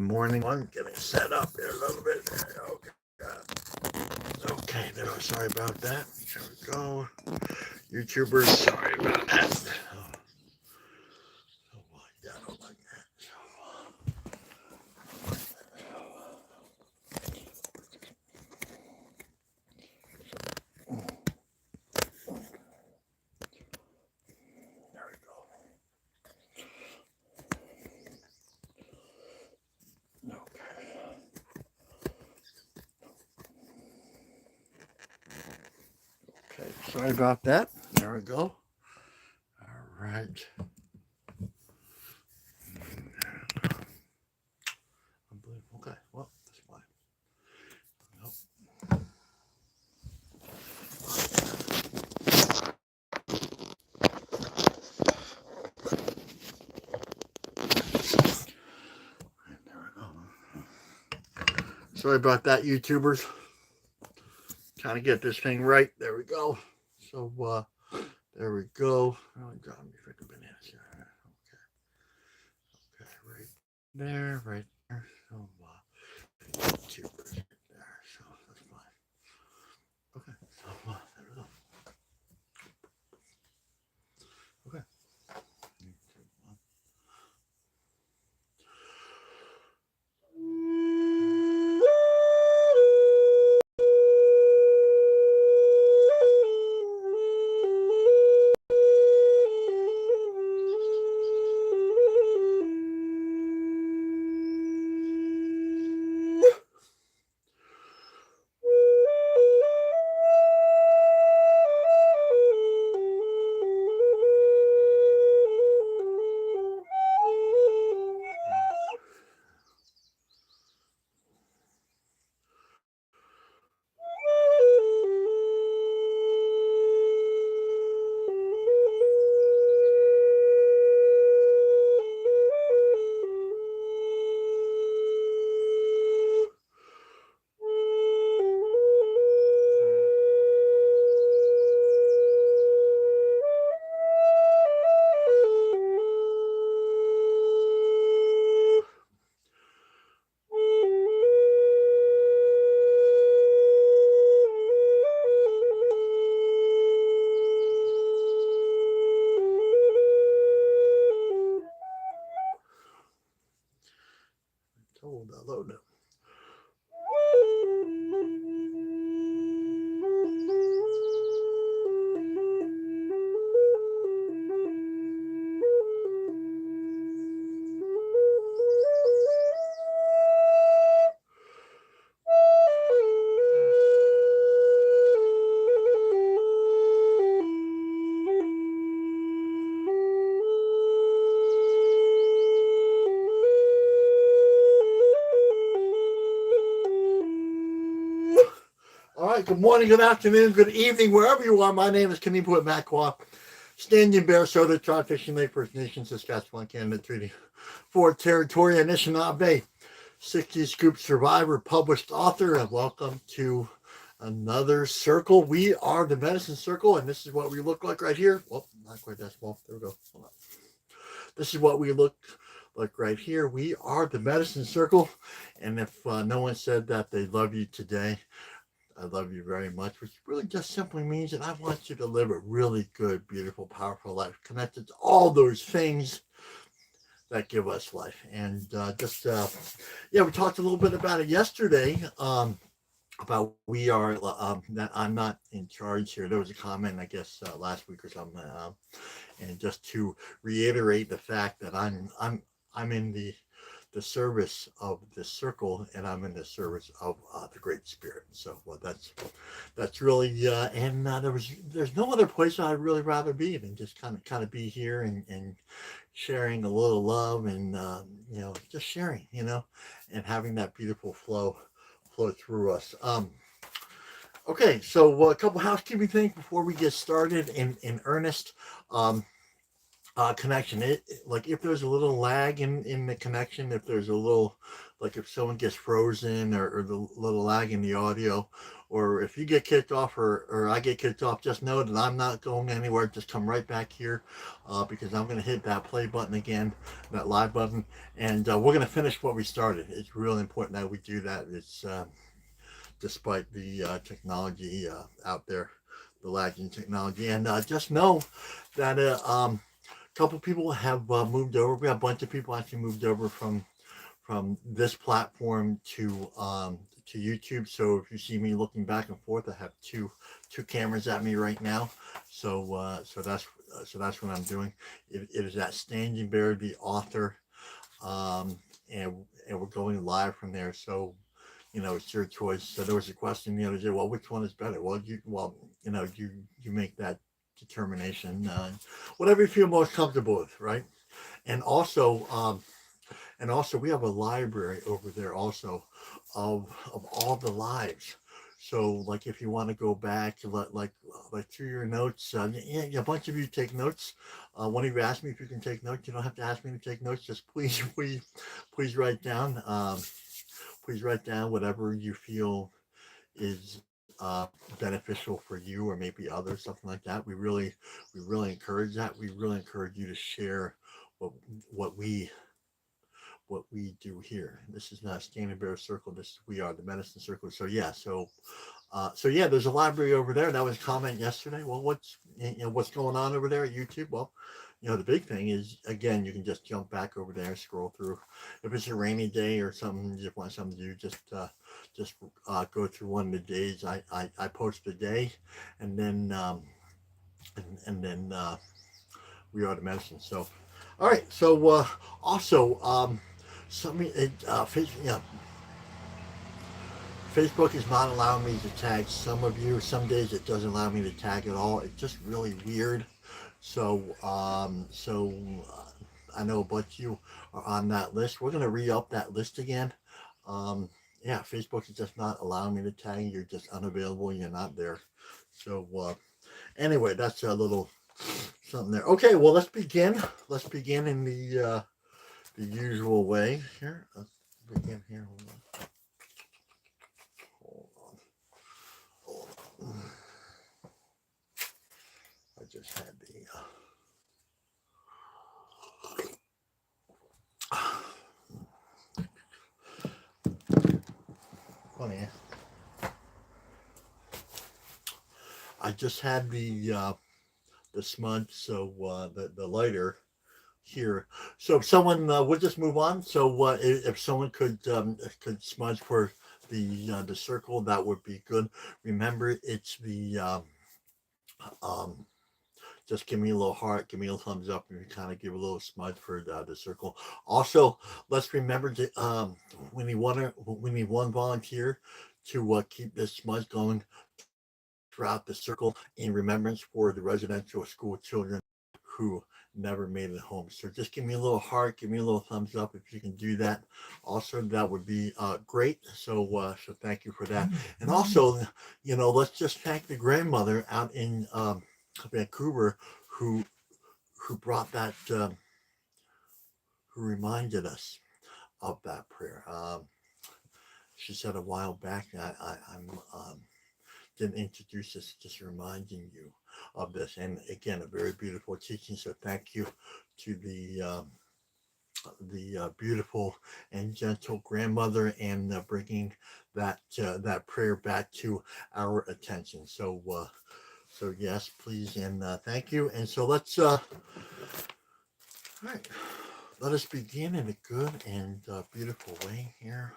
Morning one, getting set up here a little bit. Okay, okay, there. Sorry about that. There we go. YouTubers, sorry about that. Oh, yeah, I don't like that. There we go. Okay. Okay, sorry about that. There we go. All right. Unbelievable. Okay, well, that's fine. Nope. There we go. Sorry about that, YouTubers. Trying to get this thing right. There we go. So, there we go. Oh, got me freaking bananas here. Okay, okay, right there, right there. So, YouTubers right there. So that's fine. Okay, so there we go. Okay. Told I load it. All right, good morning, good afternoon, good evening, wherever you are. My name is Kanipo Makwa, Standing Bear, Soda, Trout Fishing Lake, First Nation, Saskatchewan, Canada, Treaty 4 Territory, Anishinaabe, 60 Scoop Survivor, published author, and welcome to another circle. We are the Medicine Circle, and this is what we look like right here. Well, not quite that small. There we go. Hold on. This is what we look like right here. We are the Medicine Circle, and if no one said that they love you today, I love you very much, which really just simply means that I want you to live a really good, beautiful, powerful life connected to all those things that give us life. And yeah, we talked a little bit about it yesterday. About we are that I'm not in charge here. There was a comment, I guess, last week or something, and just to reiterate the fact that I'm in the service of the circle, and I'm in the service of the Great Spirit. So, well, that's really and there's no other place I'd really rather be than just kind of be here and sharing a little love and just sharing, and having that beautiful flow through us. Okay, so a couple housekeeping things before we get started in earnest. Um, connection. Like if there's a little lag in the connection, if there's a like if someone gets frozen or the little lag in the audio, or if you get kicked off or I get kicked off, just know that I'm not going anywhere. Just come right back here because I'm going to hit that play button again, that live button, and we're going to finish what we started. It's really important that we do that. It's despite the technology out there, the lagging technology. And just know that a couple people have moved over. We have a bunch of people actually moved over from this platform to YouTube. So if you see me looking back and forth, I have two cameras at me right now. So that's what I'm doing. It is at Standing Bear, the author, and we're going live from there. So it's your choice. So there was a question the other day. Well, which one is better? Well, you make that determination. Whatever you feel most comfortable with, right? And also, we have a library over there also of all the lives. So like if you want to go back like through your notes, yeah, a bunch of you take notes. One of you asked me if you can take notes. You don't have to ask me to take notes. Just please write down. Please write down whatever you feel is beneficial for you or maybe others, something like that. We really encourage that. We really encourage you to share what what we what we do here. This is not Standing Bear Circle. We are the Medicine Circle. So yeah, so there's a library over there. That was a comment yesterday. Well, what's going on over there at YouTube? Well, the big thing is, again, you can just jump back over there, scroll through. If it's a rainy day or something, you just want something to do, just go through one of the days. I post a day, and then we are the medicine. So, all right. So also, Facebook is not allowing me to tag some of you. Some days it doesn't allow me to tag at all. It's just really weird. So I know a bunch of you are on that list. We're gonna re-up that list again. Yeah, Facebook is just not allowing me to tag. You're just unavailable. You're not there. So anyway, that's a little something there. Okay, well let's begin. Let's begin in the usual way here. Let's begin here. Hold on. I just had funny. I just had the smudge, so the lighter here. So if someone we'll just move on. So if someone could smudge for the circle, that would be good. Remember, it's the um, just give me a little heart, give me a thumbs up, and kind of give a little smudge for the circle. Also, let's remember to we need one volunteer to keep this smudge going throughout the circle in remembrance for the residential school children who never made it home. So just give me a little heart, give me a little thumbs up if you can do that. Also, that would be great. So thank you for that. And also, let's just thank the grandmother out in Vancouver who brought that, who reminded us of that prayer. She said a while back, I'm didn't introduce this, just reminding you of this. And again, a very beautiful teaching. So thank you to the beautiful and gentle grandmother and bringing that prayer back to our attention. So yes, please and thank you. And so let's all right. Let us begin in a good and beautiful way here.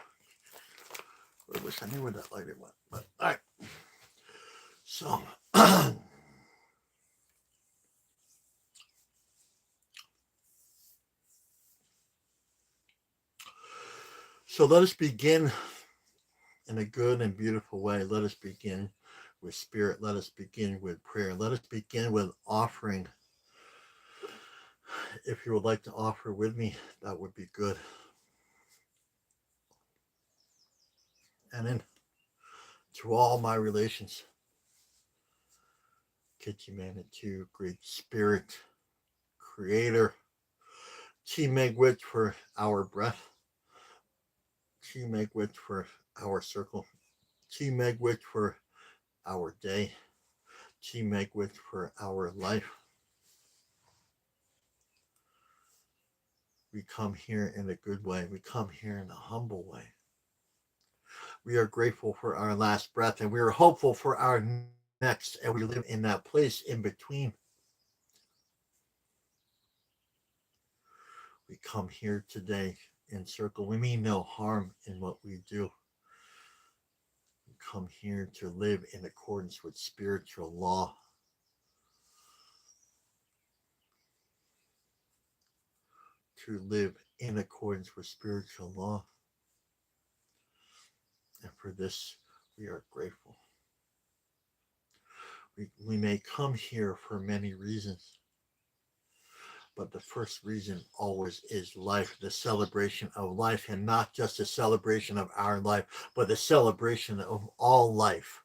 I wish I knew where that lighter went, but all right. So, so let us begin in a good and beautiful way. Let us begin with spirit. Let us begin with prayer. Let us begin with offering. If you would like to offer with me, that would be good. And then to all my relations, Kitchi Manitou, Great Spirit, Creator, Chi Megwit for our breath, Chi Megwith for our circle. Chi Megwith for our day. Chi Megwith for our life. We come here in a good way. We come here in a humble way. We are grateful for our last breath, and we are hopeful for our next, and we live in that place in between. We come here today in circle. We mean no harm in what we do. We come here to live in accordance with spiritual law. To live in accordance with spiritual law. And for this, we are grateful. We may come here for many reasons, but the first reason always is life, the celebration of life, and not just a celebration of our life, but the celebration of all life,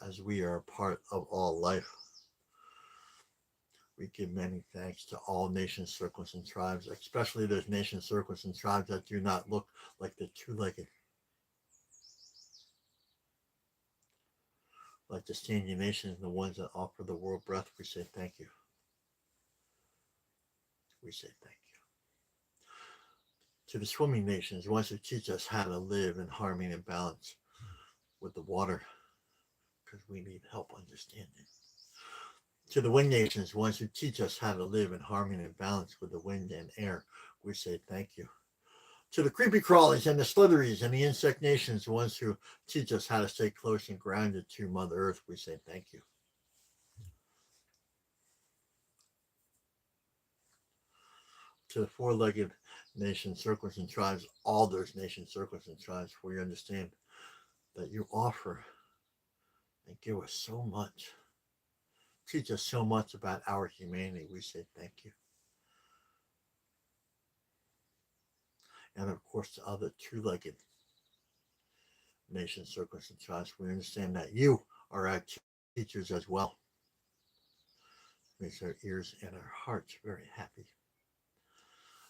as we are a part of all life. We give many thanks to all nations, circles, and tribes, especially those nations, circles, and tribes that do not look like the two-legged. Like the standing nations, the ones that offer the world breath, we say thank you. We say thank you. To the swimming nations, the ones who teach us how to live in harmony and balance with the water, because we need help understanding. To the wind nations, the ones who teach us how to live in harmony and balance with the wind and air, we say thank you. To the creepy crawlies and the slitheries and the insect nations, the ones who teach us how to stay close and grounded to Mother Earth, we say thank you. To the four-legged nations, circles, and tribes, all those nations, circles, and tribes, for you understand that you offer and give us so much. Teach us so much about our humanity. We say thank you. And of course, to other two-legged nations, circles, and tribes, we understand that you are our teachers as well. Makes our ears and our hearts very happy.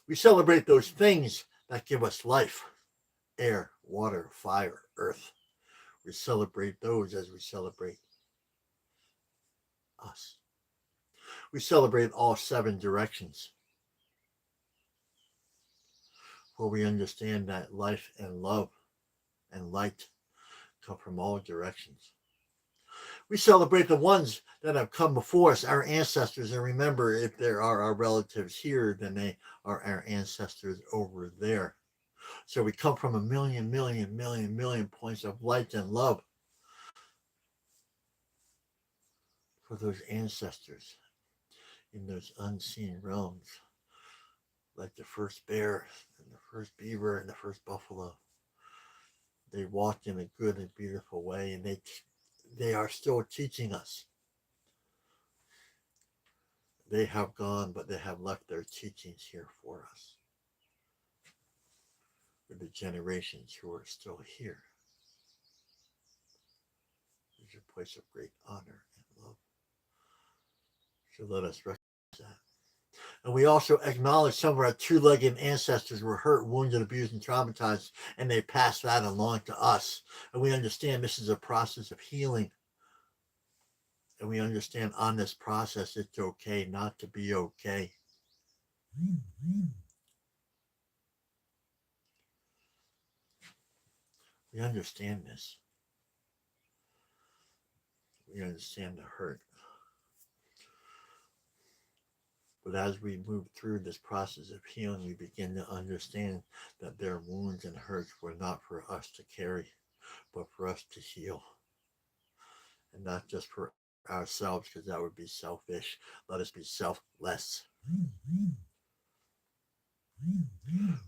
We celebrate those things that give us life: air, water, fire, earth. We celebrate those as we celebrate us. We celebrate all seven directions, for we understand that life and love and light come from all directions. We celebrate the ones that have come before us, our ancestors, and remember, if there are our relatives here, then they are our ancestors over there. So we come from a million points of light and love for those ancestors in those unseen realms, like the first bear and the first beaver and the first buffalo. They walked in a good and beautiful way, and they are still teaching us. They have gone, but they have left their teachings here for us, for the generations who are still here. It's a place of great honor and love. So let us recognize that. And we also acknowledge some of our two-legged ancestors were hurt, wounded, abused, and traumatized, and they passed that along to us. And we understand this is a process of healing. And we understand on this process, it's okay not to be okay. We understand this. We understand the hurt. But as we move through this process of healing, we begin to understand that their wounds and hurts were not for us to carry, but for us to heal. And not just for ourselves, because that would be selfish. Let us be selfless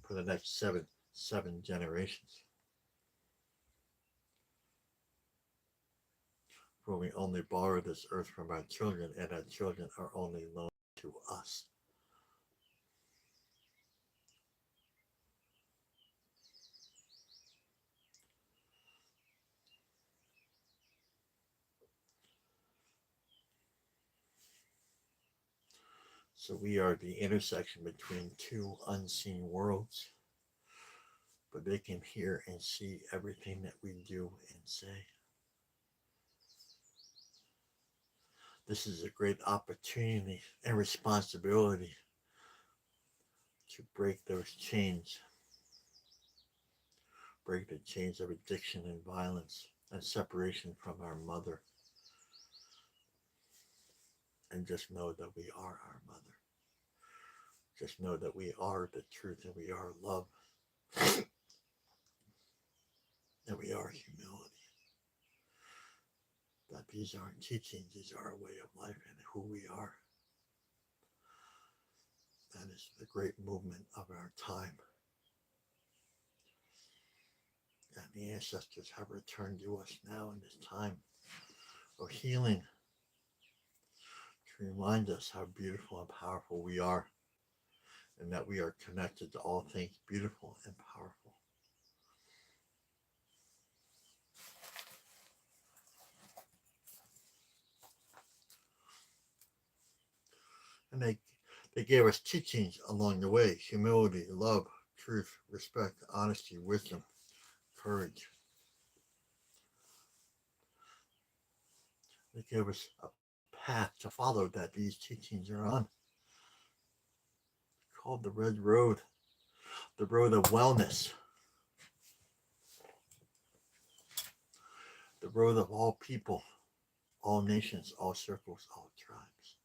for the next seven generations. For we only borrow this earth from our children, and our children are only loaned to us. So we are the intersection between two unseen worlds. but they can hear and see everything that we do and say. This is a great opportunity and responsibility to break those chains, break the chains of addiction and violence and separation from our mother, and just know that we are our mother. Just know that we are the truth and we are love and we are humility. That these aren't teachings, these are a way of life and who we are. That is the great movement of our time. And the ancestors have returned to us now in this time of healing to remind us how beautiful and powerful we are, and that we are connected to all things beautiful and powerful. And they gave us teachings along the way: humility, love, truth, respect, honesty, wisdom, courage. They gave us a path to follow that these teachings are on, called the Red Road, the road of wellness, the road of all people, all nations, all circles, all tribes.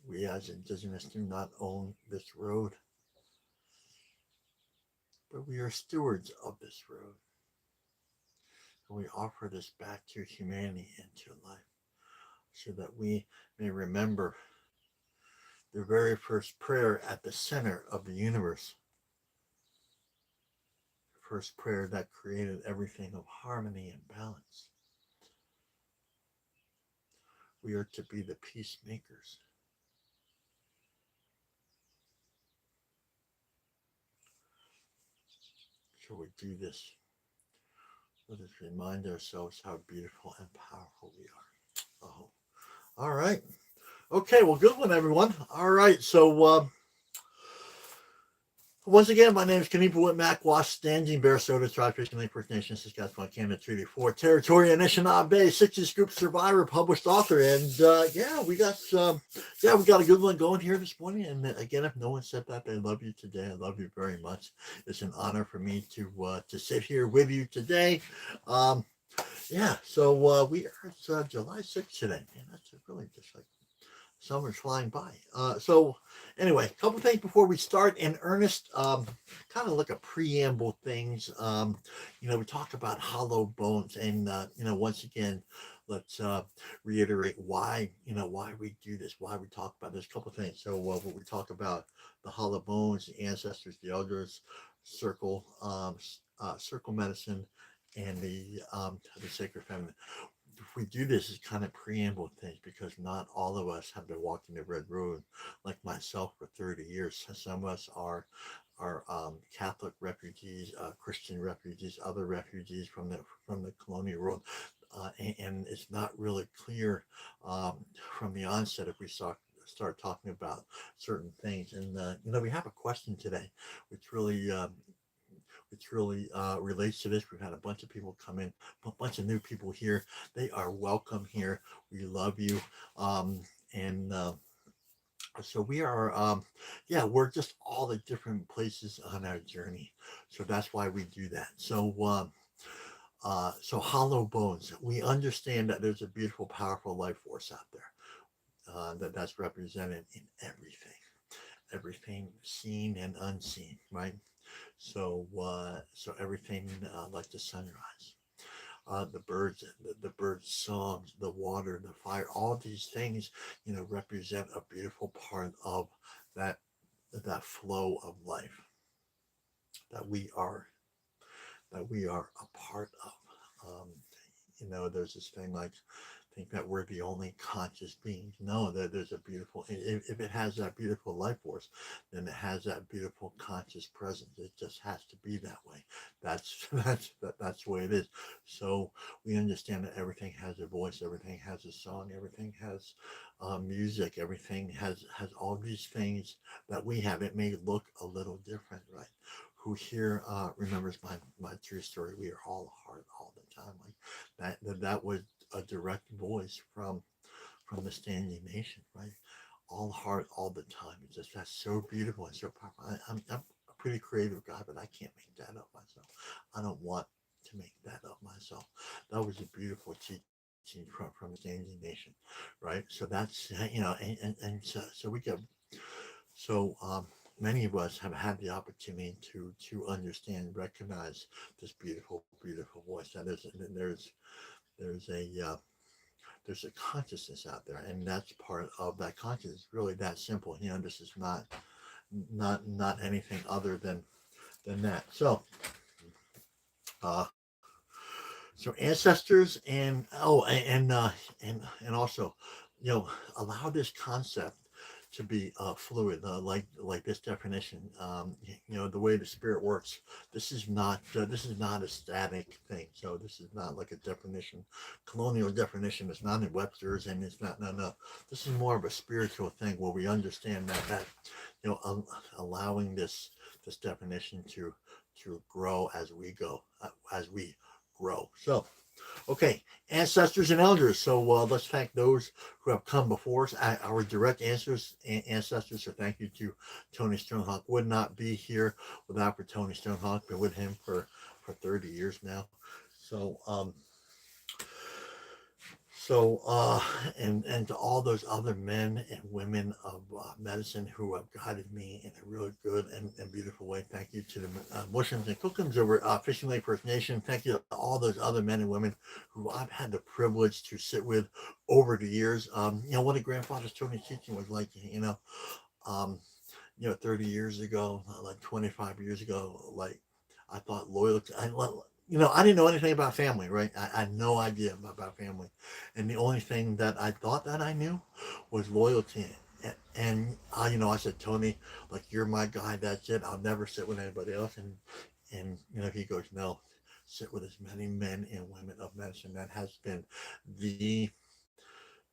We as Indigenous do not own this road, but we are stewards of this road. And we offer this back to humanity and to life, so that we may remember the very first prayer at the center of the universe. The first prayer that created everything of harmony and balance. We are to be the peacemakers. So we do this. Let us remind ourselves how beautiful and powerful we are. Oh, all right. Okay, well, good one, everyone. All right, so once again, my name is Kanipa Makwa, Standing Bear, Soda Tribe, Fishing Lake First Nation, Saskatchewan, Canada, Treaty 4, Territory, Anishinaabe, 60 Scoop Survivor, published author, and we got a good one going here this morning. And again, if no one said that they love you today, I love you very much. It's an honor for me to sit here with you today. So we are it's July 6th today, and that's really just like summer's flying by. So anyway, a couple things before we start in earnest. Kind of like a preamble things. We talked about hollow bones, and once again, let's reiterate why we do this, why we talk about this. A couple things. So what we talk about: the hollow bones, the ancestors, the elders, circle medicine, and the sacred feminine. If we do this as kind of preamble things, because not all of us have been walking the red road like myself for 30 years. Some of us are Catholic refugees, Christian refugees, other refugees from the colonial world, and it's not really clear from the onset if we start talking about certain things. And we have a question today, which really relates to this. We've had a bunch of people come in, a bunch of new people here. They are welcome here. We love you. So we are, we're just all the different places on our journey. So that's why we do that. So hollow bones. We understand that there's a beautiful, powerful life force out there that's represented in everything seen and unseen, right? So everything like the sunrise, the birds, the birds' songs, the water, the fire, all these things, represent a beautiful part of that flow of life that we are a part of. There's this thing like think that we're the only conscious beings. No, that there's a beautiful, if it has that beautiful life force, then it has that beautiful conscious presence. It just has to be that way. That's the way it is. So we understand that everything has a voice, everything has a song, everything has music, everything has all these things that we have. It may look a little different, right? Who here remembers my true story? We are all heart all the time. Like that was a direct voice from the Standing Nation, right? All heart all the time. It's just that's so beautiful and so powerful. I'm a pretty creative guy, but I can't make that up myself. I don't want to make that up myself. That was a beautiful teaching from the Standing Nation, right? So that's so we get so many of us have had the opportunity to understand, recognize this beautiful, beautiful voice. That is, there's there's a consciousness out there, and that's part of that consciousness. Really, that simple. This is not anything other than that. Uh, so ancestors and also, allow this concept to be fluid, like this definition. The way the spirit works. This is not a static thing. So this is not like a definition, colonial definition. It's not in Webster's, and it's not no. This is more of a spiritual thing where we understand that allowing this definition to grow as we go, as we grow. So okay, ancestors and elders. So let's thank those who have come before us, our direct ancestors. So thank you to Tony Stonehawk. Would not be here without for Tony Stonehawk. Been with him for 30 years now. So and to all those other men and women of medicine who have guided me in a really good and beautiful way. Thank you to the Muslims and Cookums over Fishing Lake First Nation. Thank you to all those other men and women who I've had the privilege to sit with over the years. What a grandfather's Tony teaching was like, 30 years ago, like 25 years ago, like I thought loyalty. I didn't know anything about family, right? I had no idea about family. And the only thing that I thought that I knew was loyalty. And I said, Tony, like, you're my guy. That's it. I'll never sit with anybody else. And he goes, no, sit with as many men and women of medicine. That has been the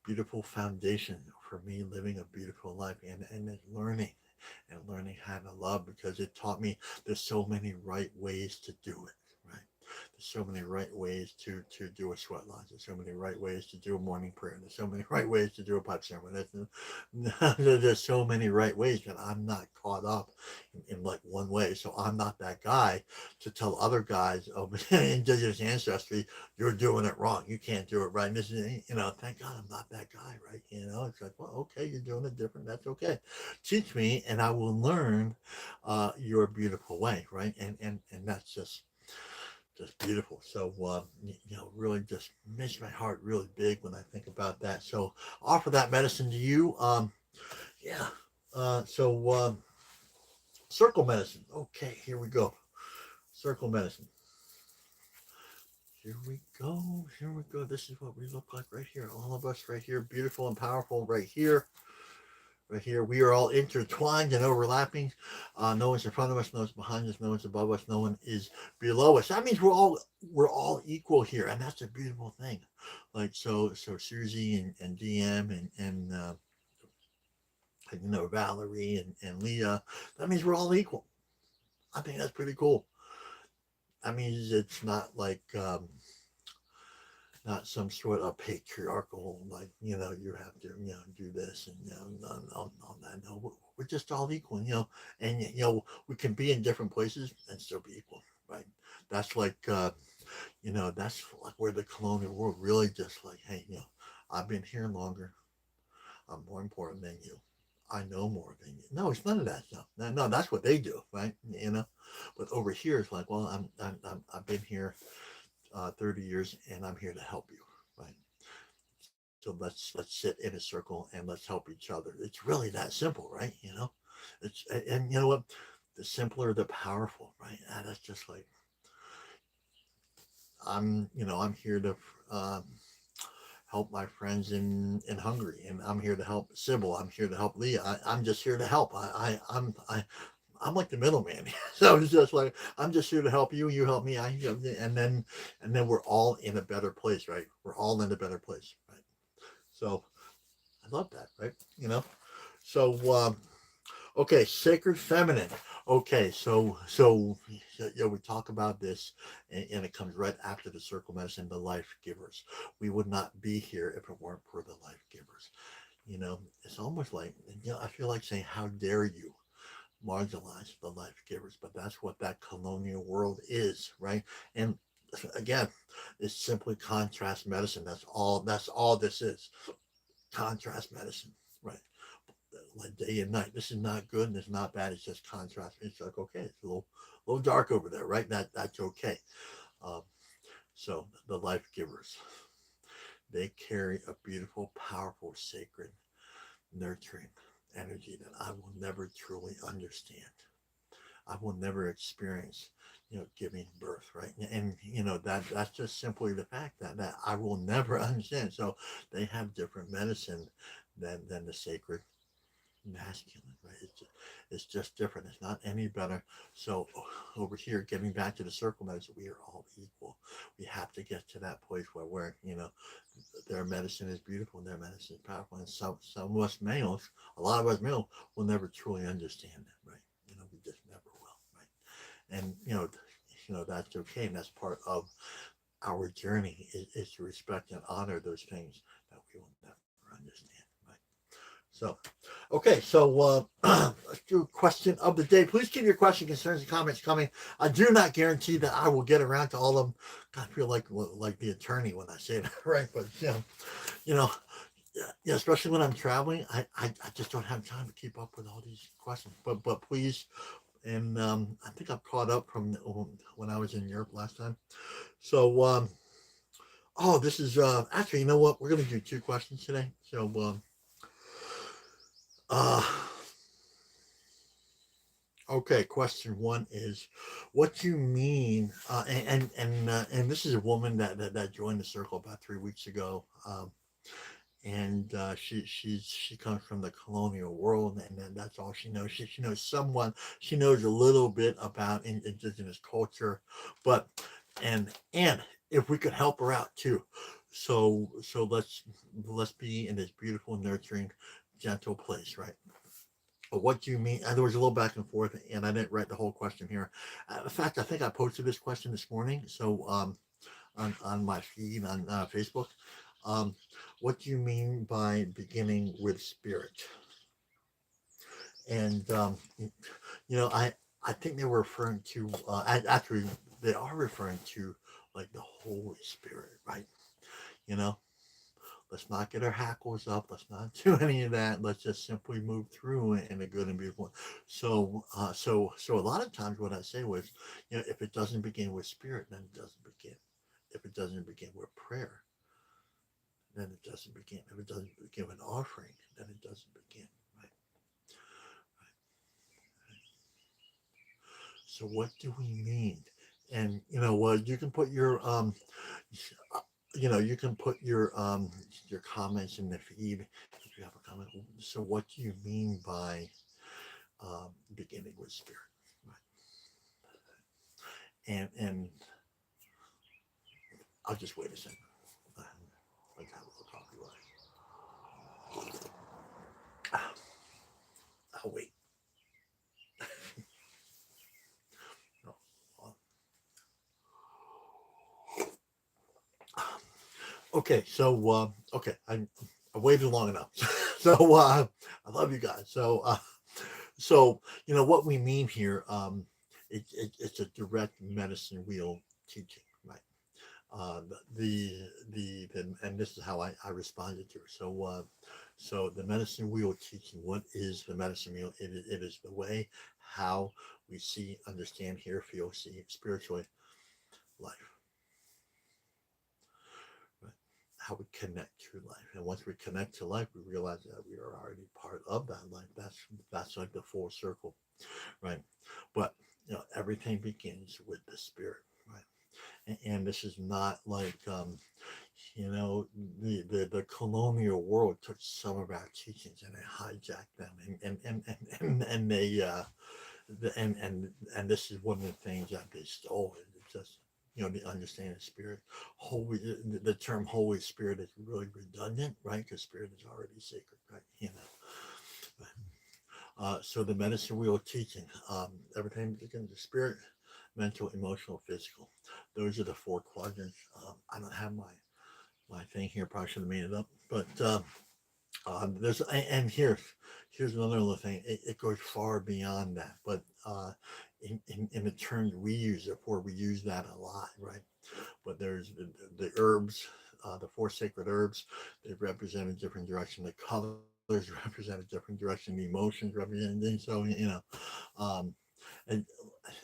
beautiful foundation for me living a beautiful life and learning how to love, because it taught me there's so many right ways to do it, right? There's so many right ways to do a sweat lodge. There's so many right ways to do a morning prayer. There's so many right ways to do a pipe ceremony. There's so many right ways that I'm not caught up in like one way. So I'm not that guy to tell other guys of indigenous ancestry, you're doing it wrong. You can't do it right. And this is, thank God I'm not that guy, right? It's like, well, okay, you're doing it different. That's okay. Teach me, and I will learn your beautiful way, right? And that's just beautiful. So really just makes my heart really big when I think about that. So offer that medicine to you. Yeah. Circle medicine. Okay, here we go. Circle medicine. Here we go. Here we go. This is what we look like right here. All of us right here, beautiful and powerful right here. Right here, we are all intertwined and overlapping. No one's in front of us, no one's behind us, no one's above us, no one is below us. That means we're all equal here, and that's a beautiful thing. Like so Susie and DM and Valerie and Leah. That means we're all equal. I think that's pretty cool. That means it's not like not some sort of patriarchal, like, you have to, do this and, that. No, we're just all equal, and, we can be in different places and still be equal, right? That's like, that's like where the colonial world really just like, hey, I've been here longer. I'm more important than you. I know more than you. No, it's none of that stuff. No, that's what they do, right? But over here, it's like, well, I've been here 30 years and I'm here to help you, right? So let's sit in a circle and let's help each other. It's really that simple, right? It's, and you know what? The simpler, the powerful, right? And that's just like, I'm here to help my friends in Hungary, and I'm here to help Sybil. I'm here to help Leah. I'm just here to help. I'm like the middleman. So it's just like, I'm just here to help you. You help me. And then we're all in a better place, right? We're all in a better place, right? So I love that, right? So okay, sacred feminine. Okay, we talk about this, and it comes right after the circle medicine, the life givers. We would not be here if it weren't for the life givers. It's almost like, I feel like saying, how dare you marginalize the life givers? But that's what that colonial world is, right? And again, it's simply contrast medicine. That's all this is. Contrast medicine, right? Like day and night. This is not good and it's not bad. It's just contrast. It's like, okay, it's a little dark over there, right? That's okay. Um, so the life givers, they carry a beautiful, powerful, sacred, nurturing energy that I will never truly understand. I will never experience, giving birth, right? And that's just simply the fact that I will never understand. So they have different medicine than the sacred masculine, right? It's just different. It's not any better. So over here, getting back to the circle medicine, we are all equal. We have to get to that place where their medicine is beautiful and their medicine is powerful. And some of us males, a lot of us males, will never truly understand that, right? We just never will, right? And that's okay, and that's part of our journey is to respect and honor those things that we will never understand, right? So, okay, so let's do question of the day. Please keep your question, concerns, and comments coming. I do not guarantee that I will get around to all of them. I feel like the attorney when I say that, right? But you know, yeah, especially when I'm traveling, I just don't have time to keep up with all these questions. But please, and I think I've caught up from when I was in Europe last time. So this is actually, you know what? We're gonna do two questions today. So uh okay, question one is, what do you mean? And this is a woman that joined the circle about 3 weeks ago, and she comes from the colonial world, and then that's all she knows. She knows someone. She knows a little bit about indigenous culture, but and if we could help her out too, so let's be in this beautiful, nurturing, gentle place, right? What do you mean? And there was a little back and forth, and I didn't write the whole question here. In fact, I think I posted this question this morning. So on my feed on Facebook. Um, what do you mean by beginning with spirit? And I think they were referring to actually they are referring to like the Holy Spirit, right? You know, let's not get our hackles up. Let's not do any of that. Let's just simply move through in a good and beautiful way. So a lot of times what I say was, if it doesn't begin with spirit, then it doesn't begin. If it doesn't begin with prayer, then it doesn't begin. If it doesn't begin with an offering, then it doesn't begin. Right? Right. So what do we mean? And you can put you can put your comments in the feed if you have a comment. So what do you mean by beginning with spirit? Right. And I'll just wait a second. Let's have a little coffee. I'll wait. Okay, so I waited long enough. So I love you guys. So what we mean here, it's a direct medicine wheel teaching, right? And this is how I responded to it. So the medicine wheel teaching. What is the medicine wheel? It is the way how we see, understand, hear, feel, see spiritually life. Right? How we connect to life, and once we connect to life, we realize that we are already part of that life. That's like the full circle, right? But everything begins with the spirit, right? And this is not like You know, the colonial world took some of our teachings and they hijacked them, and they and this is one of the things that they stole. It's just, you know, the understanding of spirit. Holy, the term Holy Spirit is really redundant, right? Because spirit is already sacred, right? You know. So the medicine wheel teaching, everything begins with spirit, mental, emotional, physical. Those are the four quadrants. I don't have my thing here. Probably should have made it up, but there's and here's another little thing. It goes far beyond that, but in the terms we use it for, we use that a lot, right? But there's the herbs, the four sacred herbs. They represent a different direction. The colors represent a different direction. The emotions represent things. So um, and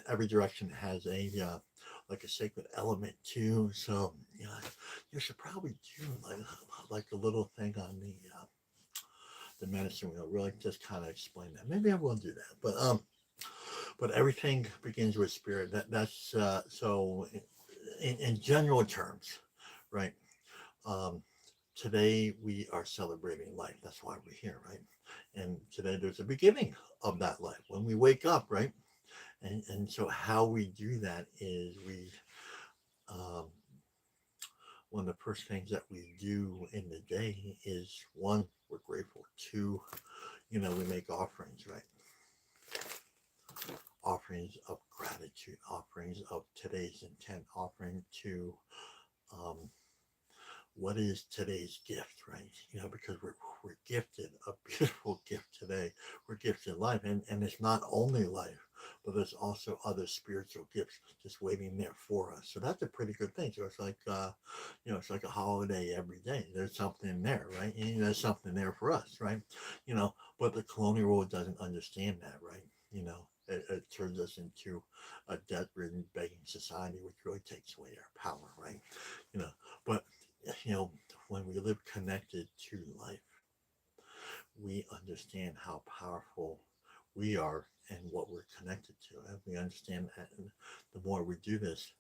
every direction has a like a sacred element too. So you should probably do like a little thing on the medicine wheel, really just kind of explain that. Maybe I will do that, but everything begins with spirit. That's so in general terms, right? Um, Today we are celebrating life. That's why we're here, right? And today there's a beginning of that life when we wake up, right? And so how we do that is we um, one of the first things that we do in the day is, one, we're grateful. Two, we make offerings, right? Offerings of gratitude, offerings of today's intent, offering to um, what is today's gift, right? Because we're gifted a beautiful gift today. We're gifted life, and it's not only life, but there's also other spiritual gifts just waiting there for us. So that's a pretty good thing. So it's like it's like a holiday every day. There's something there, right? And there's something there for us, right? But the colonial world doesn't understand that, right? It turns us into a debt-ridden, begging society, which really takes away our power, right? But when we live connected to life, we understand how powerful we are and what we're connected to. And we understand that, and the more we do this,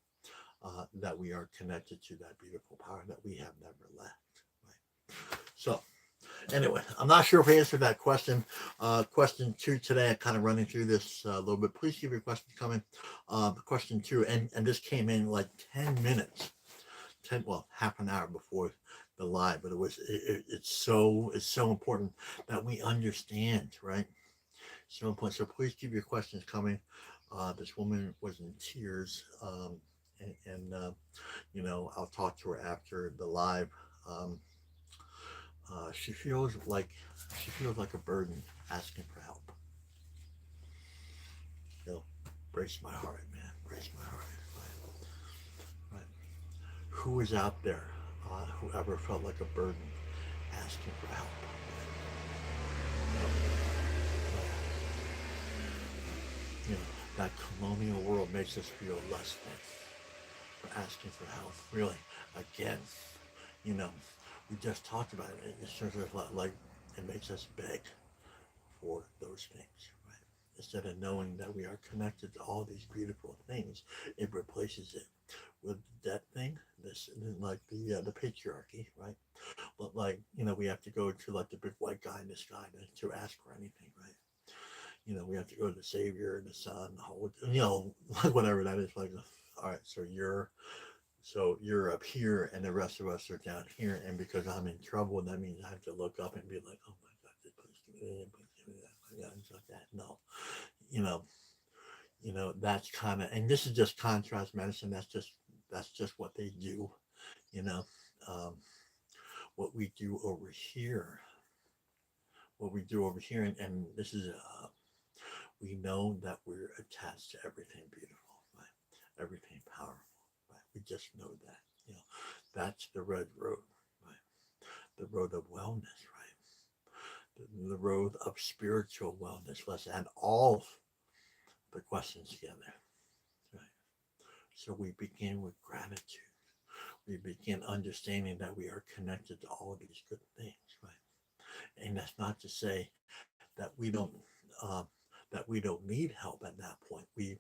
that we are connected to that beautiful power that we have never left. Right. So, anyway, I'm not sure if I answered that question. Question two today, I'm kind of running through this a little bit. Please keep your questions coming. Question two, and this came in like 10 minutes. Half an hour before the live, but it's so important that we understand, right? So important. So please keep your questions coming. This woman was in tears, and I'll talk to her after the live. Um, she feels like a burden asking for help. You know, brace my heart, man. Brace my heart. Right. Right. Who is out there? Whoever felt like a burden asking for help. You know, that colonial world makes us feel less than for asking for help. Really, again, you know, we just talked about it. It's sort of like it makes us beg for those things, right? Instead of knowing that we are connected to all these beautiful things, it replaces it with that thing. This like the patriarchy, right? But like we have to go to like the big white guy in the sky to ask for anything, right? We have to go to the Savior and the Son, the whole, whatever that is. Like, all right, so you're up here, and the rest of us are down here, and because I'm in trouble, that means I have to look up and be like, oh my God, please give me that, please give me that, yeah, it's like that. No, you know, that's kind of, and this is just contrast medicine. That's just what they do, you know. Um, what we do over here, and this is we know that we're attached to everything beautiful, right? Everything powerful, right? We just know that. That's the red road, right? The road of wellness, right? The road of spiritual wellness. Let's add all the questions together, right? So we begin with gratitude. We begin understanding that we are connected to all of these good things, right? And that's not to say that uh, we don't need help at that point. We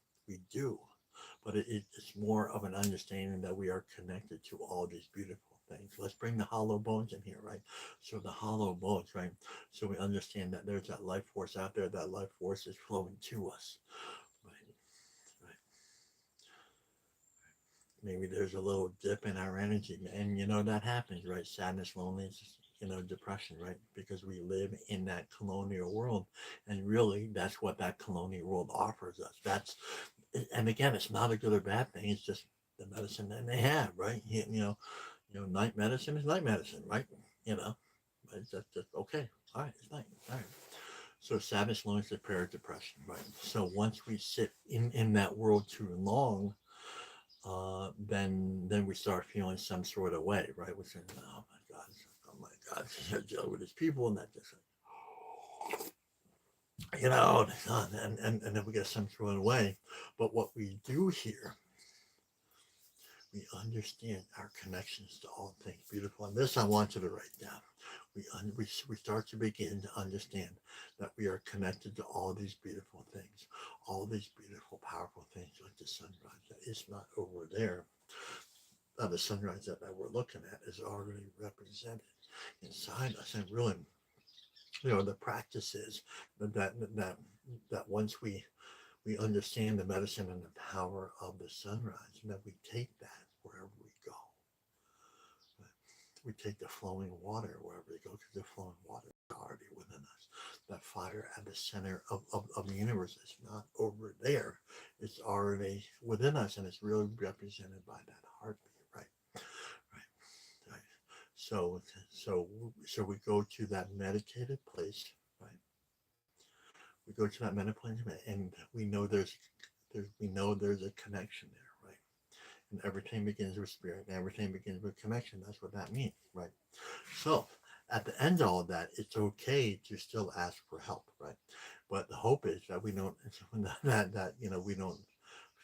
do, but it's more of an understanding that we are connected to all these beautiful things. Let's bring the hollow bones in here, right? So the hollow bones, right? So we understand that there's that life force out there. That life force is flowing to us, right? Right. Maybe there's a little dip in our energy, and that happens, right? Sadness, loneliness, depression, right? Because we live in that colonial world, and really, that's what that colonial world offers us. And again, it's not a good or bad thing. It's just the medicine that they have, right? Night medicine is night medicine, right? You know, it's just okay. All right, it's night. All right. So sadness, loneliness, prayer, depression, right? So once we sit in that world too long, then we start feeling some sort of way, right? We're saying, oh my God, I deal with these people, and that just, and then we get some sort of way. But what we do here, we understand our connections to all things beautiful. And this I want you to write down. We start to begin to understand that we are connected to all these beautiful things, all these beautiful, powerful things, like the sunrise that is not over there. The sunrise that we're looking at is already represented inside us. And really, the practice is that once we understand the medicine and the power of the sunrise, and that we take that wherever we go. We take the flowing water wherever we go, because the flowing water is already within us. That fire at the center of the universe is not over there. It's already within us, and it's really represented by that heartbeat, right? Right. Right. So we go to that meditated place, right? We go to that meditated place, and we know there's a connection there, right? And everything begins with spirit, and everything begins with connection. That's what that means, right? So at the end of all of that, it's okay to still ask for help, right? But the hope is that we don't we don't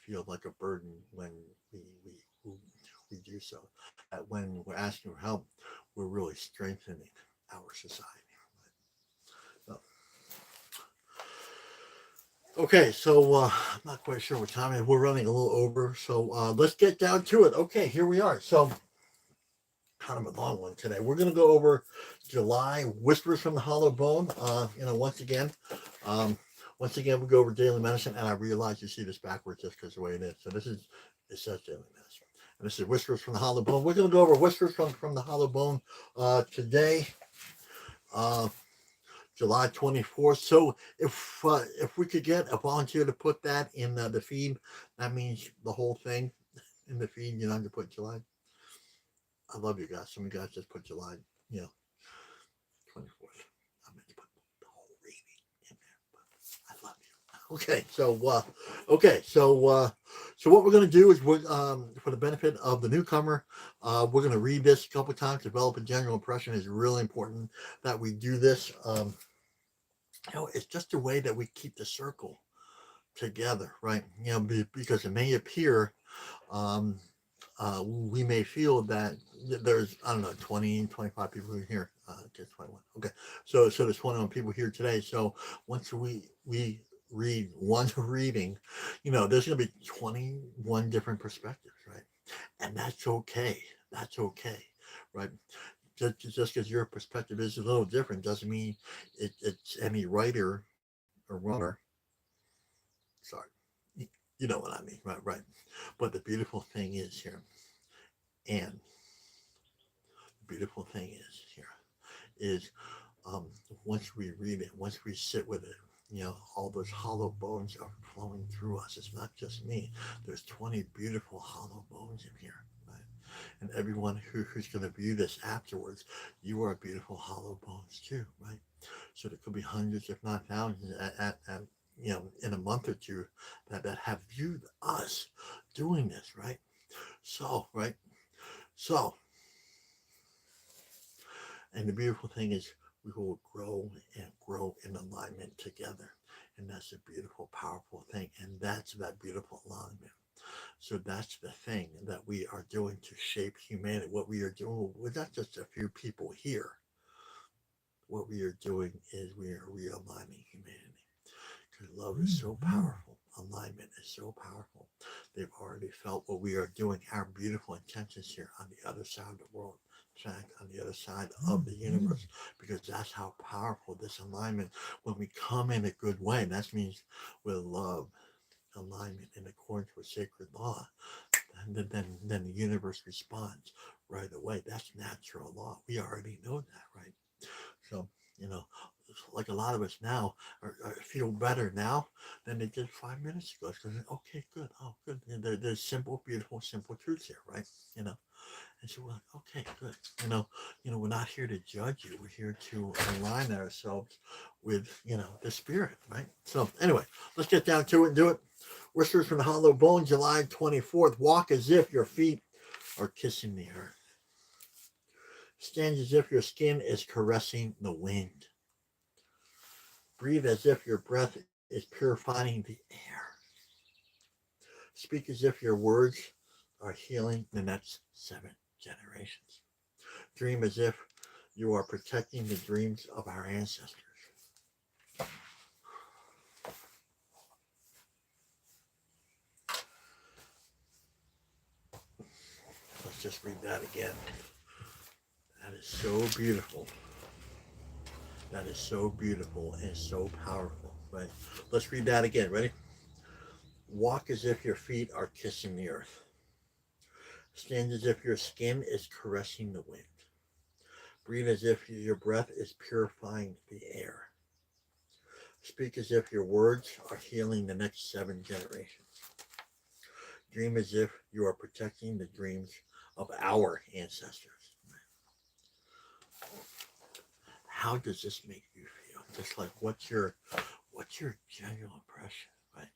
feel like a burden when we do so. That when we're asking for help, we're really strengthening our society. So, okay, so I'm not quite sure what time it is. We're running a little over, so let's get down to it. Okay, here we are. So kind of a long one today. We're going to go over July Whispers from the Hollow Bone. Once again, we go over daily medicine, and I realize you see this backwards just because the way it is. So it says daily medicine, and this is Whispers from the Hollow Bone. We're going to go over Whispers from the Hollow Bone today. July 24th. So if we could get a volunteer to put that in the feed, that means the whole thing in the feed. You don't have to put July. I love you guys. Some of you guys just put July, 24th. I meant to put the whole reading in there, but I love you. So what we're going to do is for the benefit of the newcomer, we're going to read this a couple of times. Develop a general impression. Is really important that we do this. It's just a way that we keep the circle together, right? Because it may appear, we may feel that there's, I don't know, 20, 25 people here. Just 21. Okay. So there's 21 people here today. So once we read one reading, there's going to be 21 different perspectives, right? And that's okay. That's okay, right? Just because your perspective is a little different doesn't mean it's any righter or wronger. Sorry, you know what I mean, right? Right. But the beautiful thing is here, and the beautiful thing is once we read it, once we sit with it, all those hollow bones are flowing through us. It's not just me. There's 20 beautiful hollow bones in here, right? And everyone who's going to view this afterwards, you are beautiful hollow bones too, right? So there could be hundreds, if not thousands, at in a month or two that have viewed us doing this, right? So, right? So, and the beautiful thing is we will grow and grow in alignment together. And that's a beautiful, powerful thing. And that's that beautiful alignment. So that's the thing that we are doing to shape humanity. What we are doing with not just a few people here. What we are doing is we are realigning humanity. Because love is so powerful. Alignment is so powerful. They've already felt what we are doing, our beautiful intentions here on the other side of the world. on the other side of the universe, because that's how powerful this alignment, when we come in a good way, that means with love, alignment in accordance with sacred law, and then the universe responds right away. That's natural law. We already know that, right? So, you know, like a lot of us now feel better now than they did 5 minutes ago. Because, okay, good. Oh, good. And there's simple, beautiful, simple truths here, right? You know, and so we're like, okay, good. We're not here to judge you. We're here to align ourselves with, the spirit, right? So anyway, let's get down to it and do it. Whispers from the Hollow Bone, July 24th. Walk as if your feet are kissing the earth. Stand as if your skin is caressing the wind. Breathe as if your breath is purifying the air. Speak as if your words are healing the next 7 generations. Dream as if you are protecting the dreams of our ancestors. Let's just read that again. That is so beautiful. That is so beautiful and so powerful, right? Let's read that again. Ready? Walk as if your feet are kissing the earth. Stand as if your skin is caressing the wind. Breathe as if your breath is purifying the air. Speak as if your words are healing the next 7 generations. Dream as if you are protecting the dreams of our ancestors. How does this make you feel? Just like what's your general impression, right?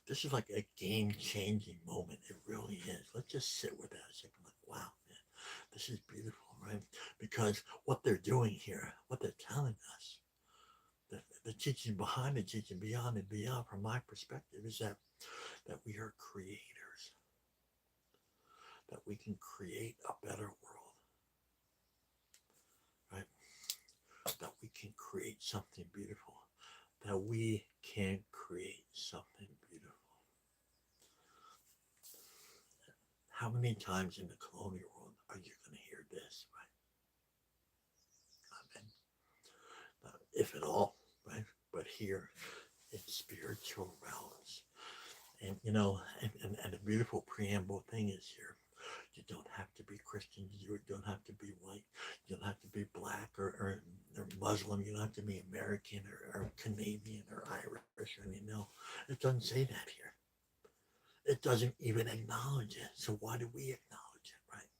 This is like a game-changing moment. It really is. Let's just sit with that a second. Like, wow, man, this is beautiful, right? Because what they're doing here, what they're telling us, the teaching behind the teaching, beyond and beyond, from my perspective, is that we are creators, that we can create a better world, right? That we can create something beautiful, that we can create something beautiful. How many times in the colonial world are you going to hear this, right? Amen. If at all, right? But here, in spiritual realms. And, and the beautiful preamble thing is here. You don't have to be Christian. You don't have to be white. You don't have to be black or Muslim. You don't have to be American or Canadian or Irish. It doesn't say that here. It doesn't even acknowledge it. So why do we acknowledge it, right?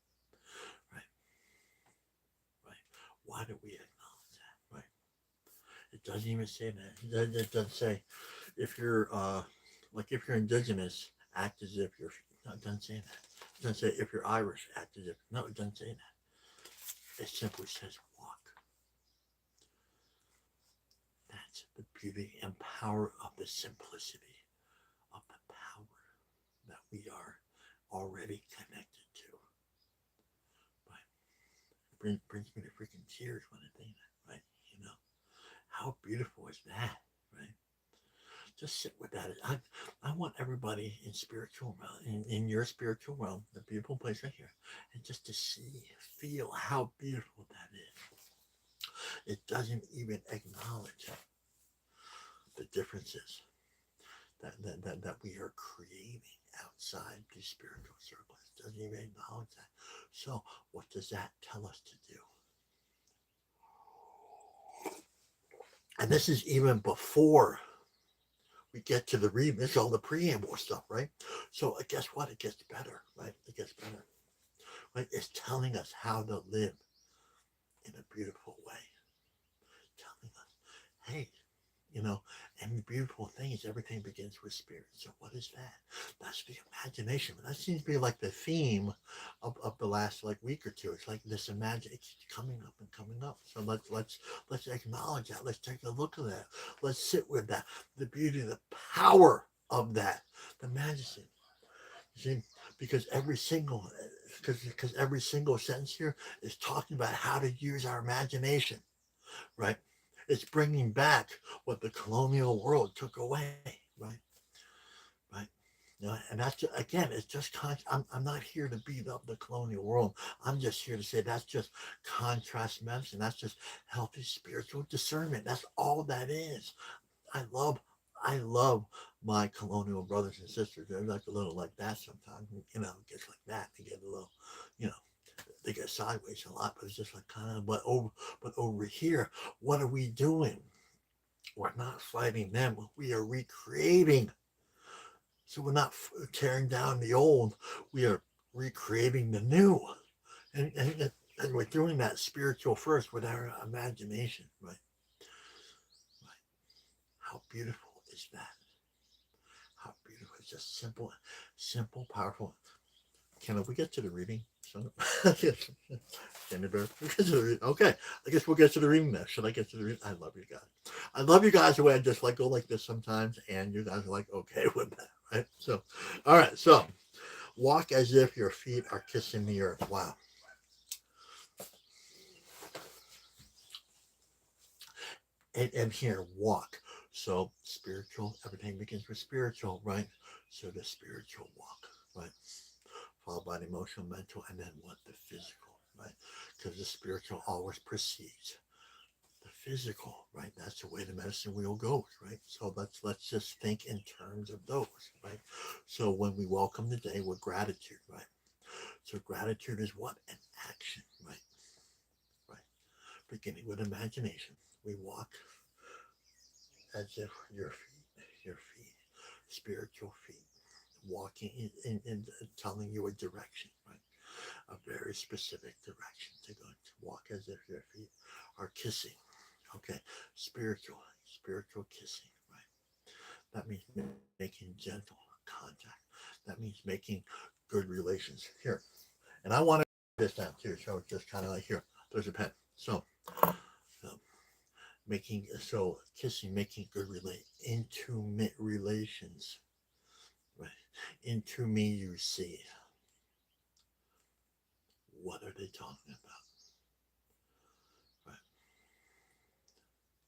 Right. Why do we acknowledge that, right? It doesn't even say that. It doesn't say if you're if you're indigenous, act as if you're. No, it doesn't say that. It doesn't say if you're Irish, act as if. No, it doesn't say that. It simply says walk. That's the beauty and power of the simplicity of the power that we are already connected to. Right? It brings me to freaking tears when I think that, right? How beautiful is that, right? Just sit with that. I want everybody in spiritual realm, in your spiritual realm, the beautiful place right here, and just to feel how beautiful that is. It doesn't even acknowledge the differences that we are creating outside these spiritual circles. It doesn't even acknowledge that. So what does that tell us to do? And this is even before we get to the reading. This is all the preamble stuff, right? So guess what? It gets better, right? It gets better. Right? It's telling us how to live in a beautiful way. Telling us, hey, and the beautiful thing is everything begins with spirit. So what is that? That's the imagination. That seems to be like the theme of the last week or two. It's like this imagination. It's coming up and coming up. So let's acknowledge that. Let's take a look at that. Let's sit with that. The beauty, the power of that, the majesty. You see, because every single sentence here is talking about how to use our imagination, right? It's bringing back what the colonial world took away, right? Right? You know, and that's just, again, it's just I'm not here to beat up the colonial world. I'm just here to say that's just contrast medicine. That's just healthy spiritual discernment. That's all that is. I love I love my colonial brothers and sisters. They're like a little like that sometimes, just like that. They get a little, you know, they get sideways a lot, but it's just like kind of. But over here, what are we doing? We're not fighting them. We are recreating. So we're not tearing down the old. We are recreating the new, and we're doing that spiritual first with our imagination, right? Right. How beautiful is that? How beautiful! It's just simple, simple, powerful. Can we get to the reading? So, Candy Bear. Okay, I guess we'll get to the reading now. Should I get to the reading? I love you guys. I love you guys the way I just like go like this sometimes, and you guys are like okay with that, right? So, all right. So, walk as if your feet are kissing the earth. Wow. And here, walk. So, spiritual. Everything begins with spiritual, right? So, the spiritual walk, right? Followed by the emotional, mental, and then what? The physical, right? Because the spiritual always precedes the physical, right? That's the way the medicine wheel goes, right? So let's just think in terms of those, right? So when we welcome the day with gratitude, right? So gratitude is what? An action, right? Right. Beginning with imagination. We walk as if your feet, spiritual feet, walking in telling you a direction, right? A very specific direction to go to walk as if your feet are kissing. Okay, spiritual kissing, right? That means making gentle contact. That means making good relations. Here, and I want to this down too. So it's just kind of like here. There's a pen. So, kissing, making good intimate relations. Right. Into me, you see. What are they talking about? Right.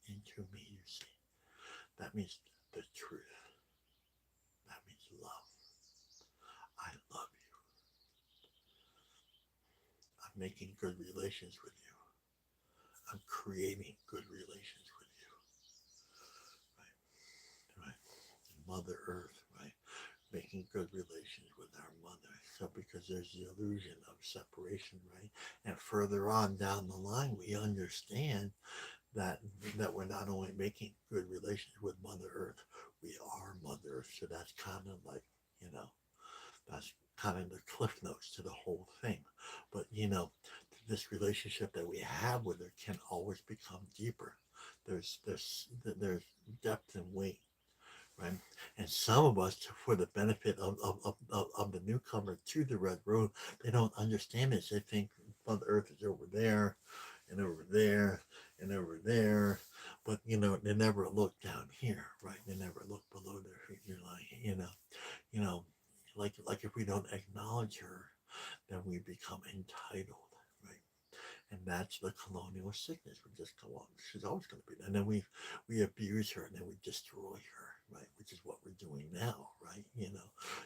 Into me, you see. That means the truth. That means love. I love you. I'm making good relations with you. I'm creating good relations with you. Right? Right? Mother Earth, right? Making good relations with our mother. So because there's the illusion of separation, right? And further on down the line, we understand that that we're not only making good relations with Mother Earth, we are Mother Earth. So that's kind of like, you know, that's kind of the cliff notes to the whole thing. But this relationship that we have with her can always become deeper. There's depth and weight, right? And some of us, for the benefit of the newcomer to the Red Road, they don't understand this. They think Mother Earth is over there and over there and over there. But they never look down here, right? They never look below their feet. You're like, you know, like if we don't acknowledge her, then we become entitled, right? And that's the colonial sickness. We just go on. She's always going to be there. And then we abuse her and then we destroy her, right? Which is what we're doing now, right?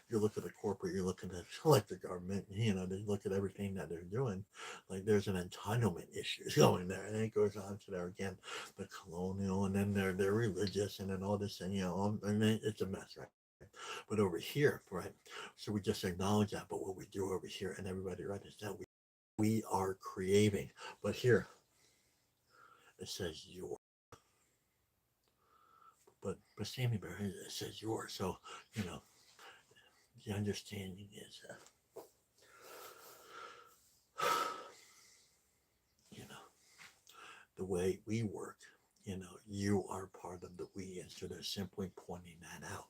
You look at the corporate, you're looking at like the government, they look at everything that they're doing. Like there's an entitlement issue going there. And then it goes on to there again, the colonial, and then they're religious, and then all this, and and then it's a mess, right? But over here, right? So we just acknowledge that. But what we do over here, and everybody write this down, we are creating. But here it says your. But Sammy Bear, it says yours. So you know the understanding is you know the way we work. You are part of the we, and so they're simply pointing that out,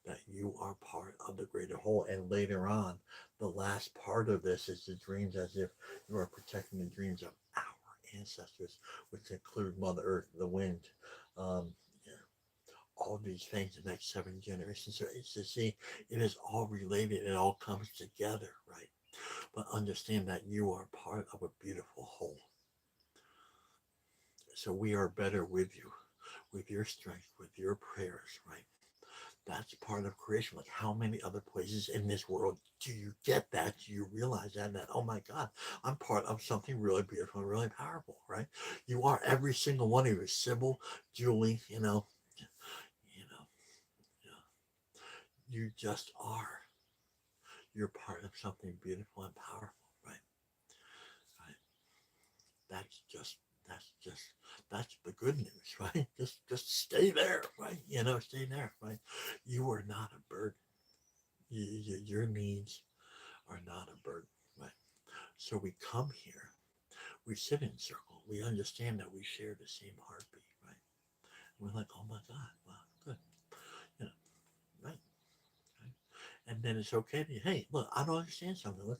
that you are part of the greater whole. And later on, the last part of this is the dreams, as if you are protecting the dreams of our ancestors, which include Mother Earth, the wind, um, yeah, all these things, the next 7 generations. So it's to see it is all related, it all comes together, right? But understand that you are part of a beautiful whole. So we are better with you, with your strength, with your prayers, right? That's part of creation. Like, how many other places in this world do you get that? Do you realize that, oh my God, I'm part of something really beautiful and really powerful, right? You are, every single one of you. Sybil, Julie, you know, you just are. You're part of something beautiful and powerful, right? Right. That's just that's just that's the good news, right? Just stay there, right? Stay there, right? You are not a burden. Your needs are not a burden, right? So we come here, we sit in circle, we understand that we share the same heartbeat, right? We're like, oh my God, wow, good, you know, right? Right? And then it's okay to, hey, look, I don't understand something.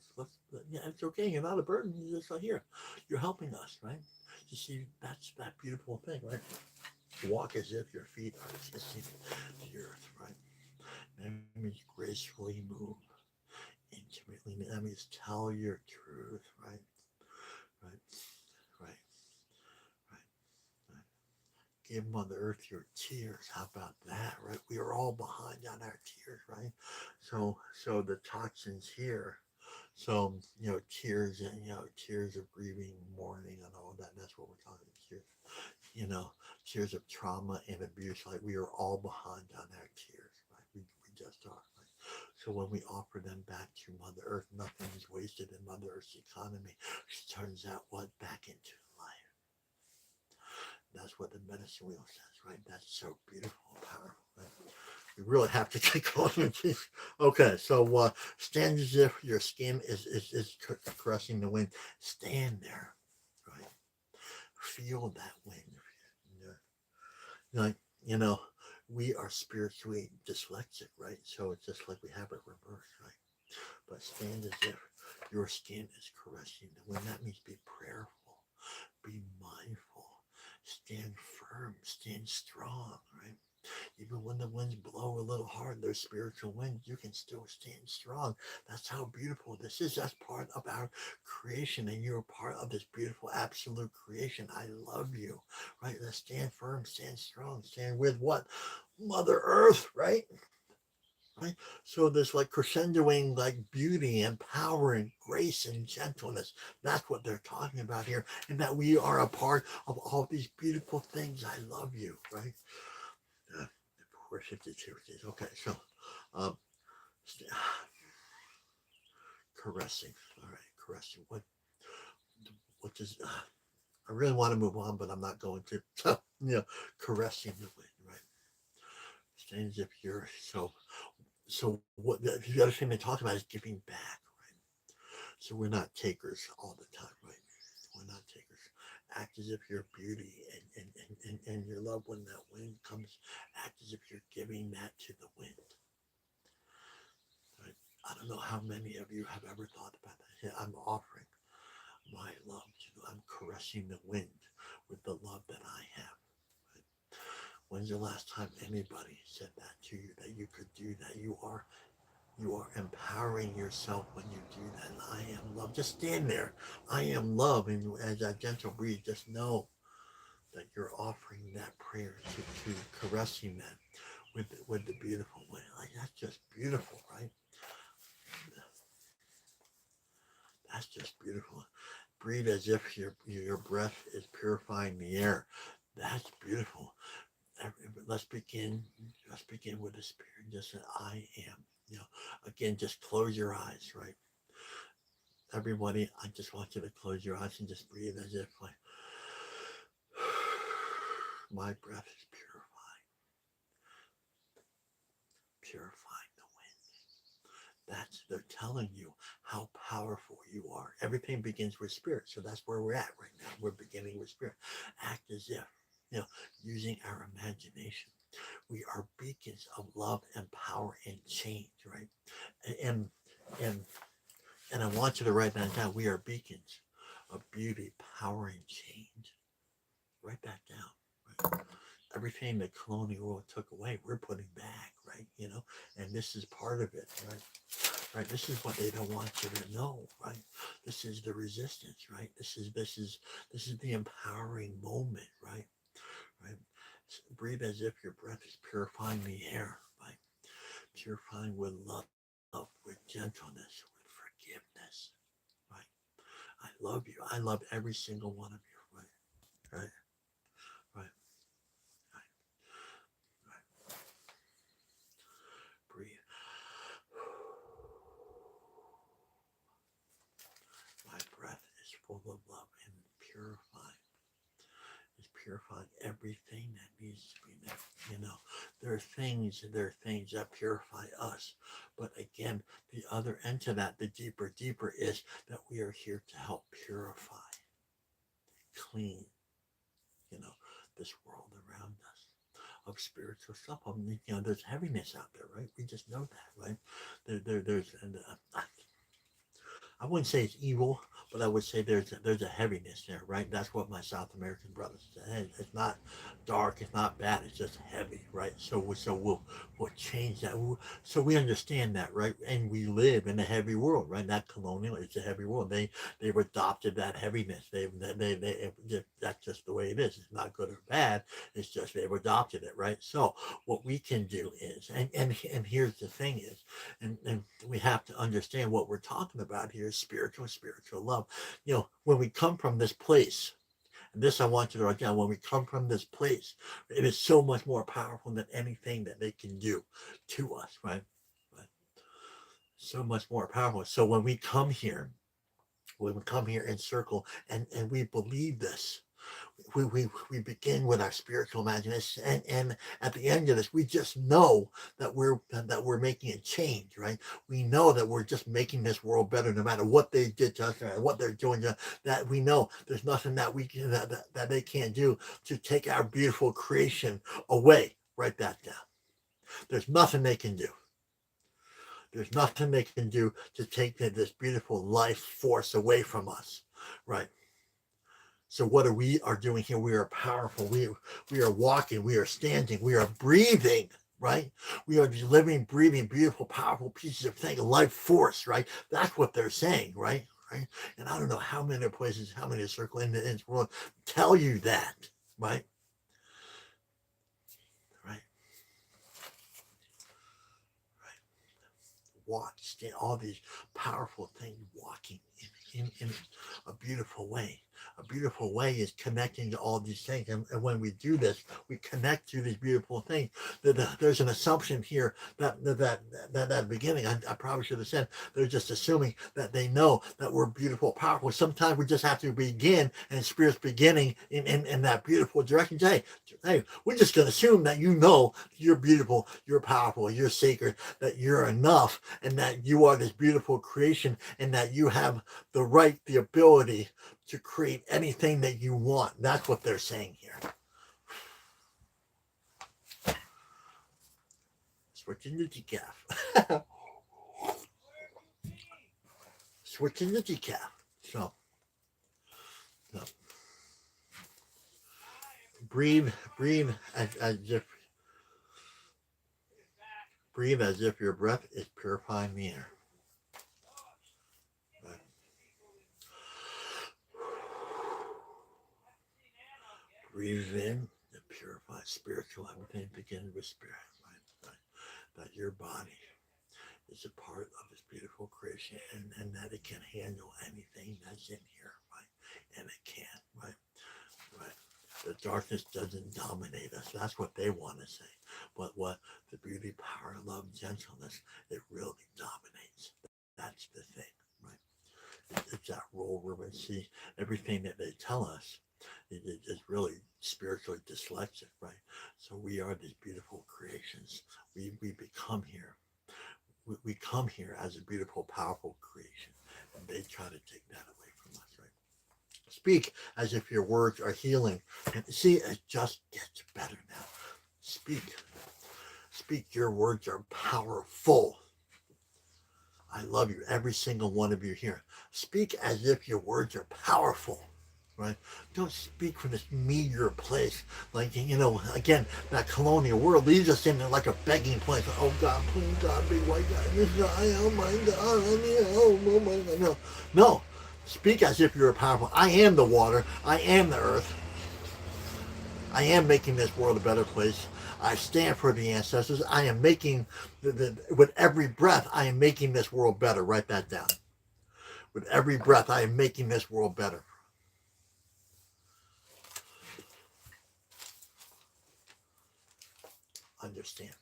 Yeah, it's okay. You're not a burden. You're just like, here. You're helping us, right? You see, that's that beautiful thing, right? Walk as if your feet are kissing the earth, right? That means gracefully move, intimately. That means tell your truth, right? Right, right, right, right. Give Mother Earth your tears. How about that, right? We are all behind on our tears, right? So the toxins here. So, tears and, tears of grieving, mourning, and all that. That's what we're talking about. Tears, you know, tears of trauma and abuse. Like, we are all behind on our tears, right? We just are, right? So when we offer them back to Mother Earth, nothing is wasted in Mother Earth's economy. She turns that what back into life. That's what the medicine wheel says, right? That's so beautiful and powerful, right? We really have to get going. Okay, so stand as if your skin is caressing the wind. Stand there, right? Feel that wind. Like, you know, we are spiritually dyslexic, right? So it's just like we have it reversed, right? But stand as if your skin is caressing the wind. That means be prayerful, be mindful, stand firm, stand strong, right? Even when the winds blow a little hard, those spiritual winds, you can still stand strong. That's how beautiful this is. That's part of our creation, and you're part of this beautiful absolute creation. I love you, right? Let's stand firm, stand strong, stand with what? Mother Earth, right? Right? So there's like crescendoing, like beauty and power and grace and gentleness. That's what they're talking about here, and that we are a part of all these beautiful things. I love you, right? 452 days. Okay, so um, caressing. All right, caressing. What does? I really want to move on, but I'm not going to. So, caressing the wind, right? Staying as if you're so. What the other thing they talk about is giving back, right? So we're not takers all the time, right? We're not takers. Act as if you're beauty and your love when that wind comes. Act as if you're giving that to the wind. Right? I don't know how many of you have ever thought about that. Yeah, I'm offering my love to you. I'm caressing the wind with the love that I have. Right? When's the last time anybody said that to you, that you could do that? You are empowering yourself when you do that. And I am love. Just stand there. I am love. And as that gentle breeze, just know that you're offering that prayer to caressing that with the beautiful wind. Like, that's just beautiful, right? That's just beautiful. Breathe as if your breath is purifying the air. That's beautiful. Let's begin. Let's begin with the spirit. Just say, I am. Again, just close your eyes, right? Everybody, I just want you to close your eyes and just breathe as if like my breath is purifying the wind. They're telling you how powerful you are. Everything begins with spirit. So that's where we're at right now. We're beginning with spirit. Act as if, using our imagination. We are beacons of love and power and change, right? And and and I want you to write that down. We are beacons of beauty, power, and change. Write that down. Right? Everything the colonial world took away, we're putting back, right? And this is part of it, right? Right. This is what they don't want you to know, right? This is the resistance, right? This is the empowering moment, right? Right. Breathe as if your breath is purifying the air, right? purifying with love, with gentleness, with forgiveness, right? I love you. I love every single one of you, right? Right? Right? Right? Right? Breathe. My breath is full of love and purifying. It's purifying everything that needs to be there. You know, there are things that purify us. But again, the other end to that, the deeper is that we are here to help purify, clean, you know, this world around us of spiritual stuff. There's heaviness out there, right? We just know that, right? There's, and I wouldn't say it's evil, but I would say there's a heaviness there, right? That's what my South American brothers say. It's not dark, it's not bad, it's just heavy, right? So we'll change that. So we understand that, right? And we live in a heavy world, right? That colonial, it's a heavy world. They've adopted that heaviness. That's just the way it is. It's not good or bad. It's just they've adopted it, right? So what we can do is, and here's the thing is, and we have to understand what we're talking about here is spiritual love. You know, when we come from this place, and this I want you to write down, when we come from this place, it is so much more powerful than anything that they can do to us, right? So much more powerful. So when we come here in circle and we believe this, we begin with our spiritual imagination, and at the end of this, we just know that we're making a change, right? We know that we're just making this world better, no matter what they did to us or what they're doing to us. That we know there's nothing that we can that they can't do to take our beautiful creation away. Write that down. There's nothing they can do. There's nothing they can do to take this beautiful life force away from us, right? So what we are doing here, we are powerful. We are walking, we are standing, we are breathing, right? We are these living, breathing, beautiful, powerful pieces of thing, life force, right? That's what they're saying, right? Right? And I don't know how many places, how many circle in this world tell you that, right? Right? Right? Watch all these powerful things walking in a beautiful way. A beautiful way is connecting to all these things. And when we do this, we connect to these beautiful things. There's an assumption here that beginning, I probably should have said, they're just assuming that they know that we're beautiful, powerful. Sometimes we just have to begin, and Spirit's beginning in that beautiful direction. Hey, we're just going to assume that you know you're beautiful, you're powerful, you're sacred, that you're enough, and that you are this beautiful creation, and that you have the right, the ability to create anything that you want. That's what they're saying here. Switching the decaf. Switching the decaf. So breathe as if your breath is purifying the air. Breathe in the purified spiritual. Everything begins with spirit, right? That your body is a part of this beautiful creation, and that it can handle anything that's in here, right? And it can, right? Right. The darkness doesn't dominate us. That's what they want to say. But what the beauty, power, love, gentleness, it really dominates. That's the thing, right? It's that role where we see everything that they tell us. It is really spiritually dyslexic, right? So we are these beautiful creations. We become here. We come here as a beautiful, powerful creation, and they try to take that away from us, right? Speak as if your words are healing. And see, it just gets better now. Speak. Your words are powerful. I love you, every single one of you here. Speak as if your words are powerful. Right? Don't speak from this meager place. Like, again, that colonial world leaves us in like a begging place. Oh God, please God, be white God. Oh my God, let me help. Oh my God. No. Speak as if you're powerful. I am the water. I am the earth. I am making this world a better place. I stand for the ancestors. I am making, with every breath, I am making this world better. Write that down. With every breath, I am making this world better. Understand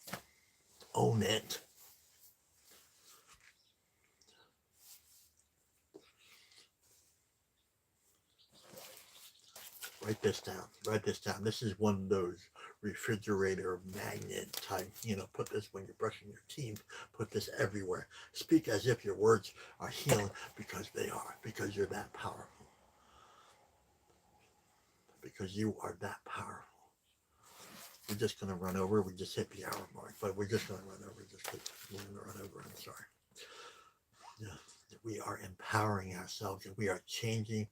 that. Own it. Write this down. Write this down. This is one of those refrigerator magnet type. Put this when you're brushing your teeth. Put this everywhere. Speak as if your words are healing, because they are. Because you're that powerful. Because you are that powerful. We're just going to run over. We just hit the hour mark, but we're just going to run over. We're going to run over. I'm sorry. Yeah. We are empowering ourselves, and we are changing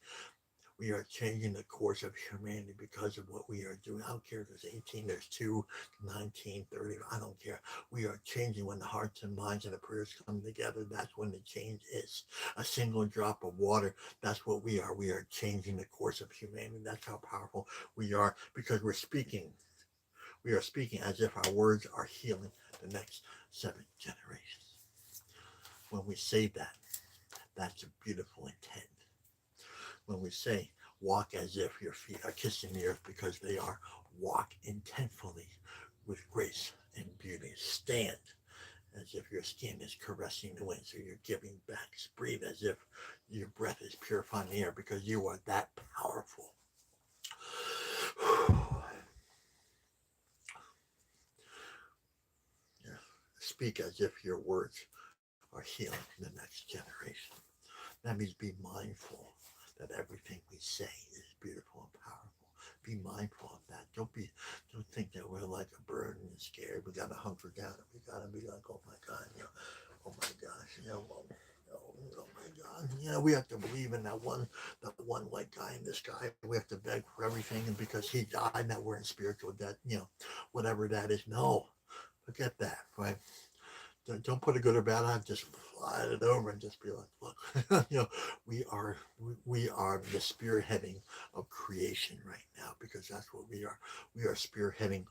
the course of humanity because of what we are doing. I don't care if there's 18, there's 2, 19, 30, I don't care. We are changing when the hearts and minds and the prayers come together. That's when the change is. A single drop of water, that's what we are. We are changing the course of humanity. That's how powerful we are, because we're speaking. We are speaking as if our words are healing the next 7 generations. When we say that, that's a beautiful intent. When we say, walk as if your feet are kissing the earth because they are, walk intentfully with grace and beauty. Stand as if your skin is caressing the wind, so you're giving back. Breathe as if your breath is purifying the air, because you are that powerful. Speak as if your words are healing the next generation. That means be mindful that everything we say is beautiful and powerful. Be mindful of that. Don't think that we're like a bird and scared. We gotta hunker down. We gotta be like, oh my God, oh my gosh, oh my God. We have to believe in that one white guy in the sky. We have to beg for everything, and because he died, now we're in spiritual death. Whatever that is. No, forget that, right? Don't put a good or bad on. Just slide it over and just be like, look, we are the spearheading of creation right now, because that's what we are. We are spearheading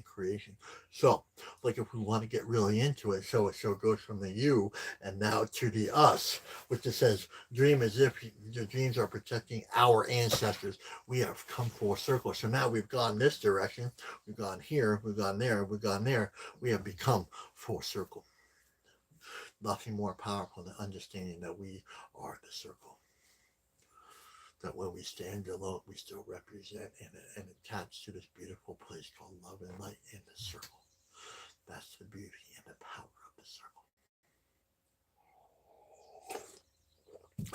creation. So, like, if we want to get really into it, so it goes from the you and now to the us, which it says, dream as if your dreams are protecting our ancestors. We have come full circle. So now we've gone this direction. We've gone here. We've gone there. We've gone there. We have become full circle. Nothing more powerful than understanding that we are the circle. That when we stand alone, we still represent and attach to this beautiful place called love and light in the circle. That's the beauty and the power of the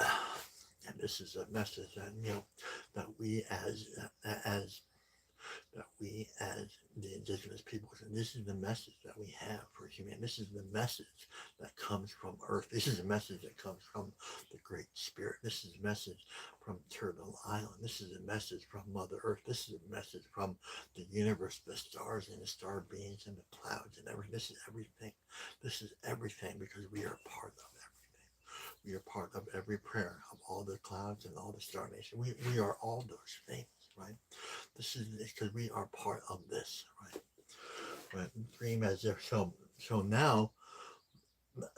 circle. And this is a message that that we as the indigenous peoples, and this is the message that we have for humanity. This is the message that comes from Earth. This is a message that comes from the Great Spirit. This is a message from Turtle Island. This is a message from Mother Earth. This is a message from the universe, the stars and the star beings and the clouds and everything. This is everything. This is everything, because we are part of everything. We are part of every prayer of all the clouds and all the star nation. We are all those things, right? This is because we are part of this, right? Right? Dream as if so now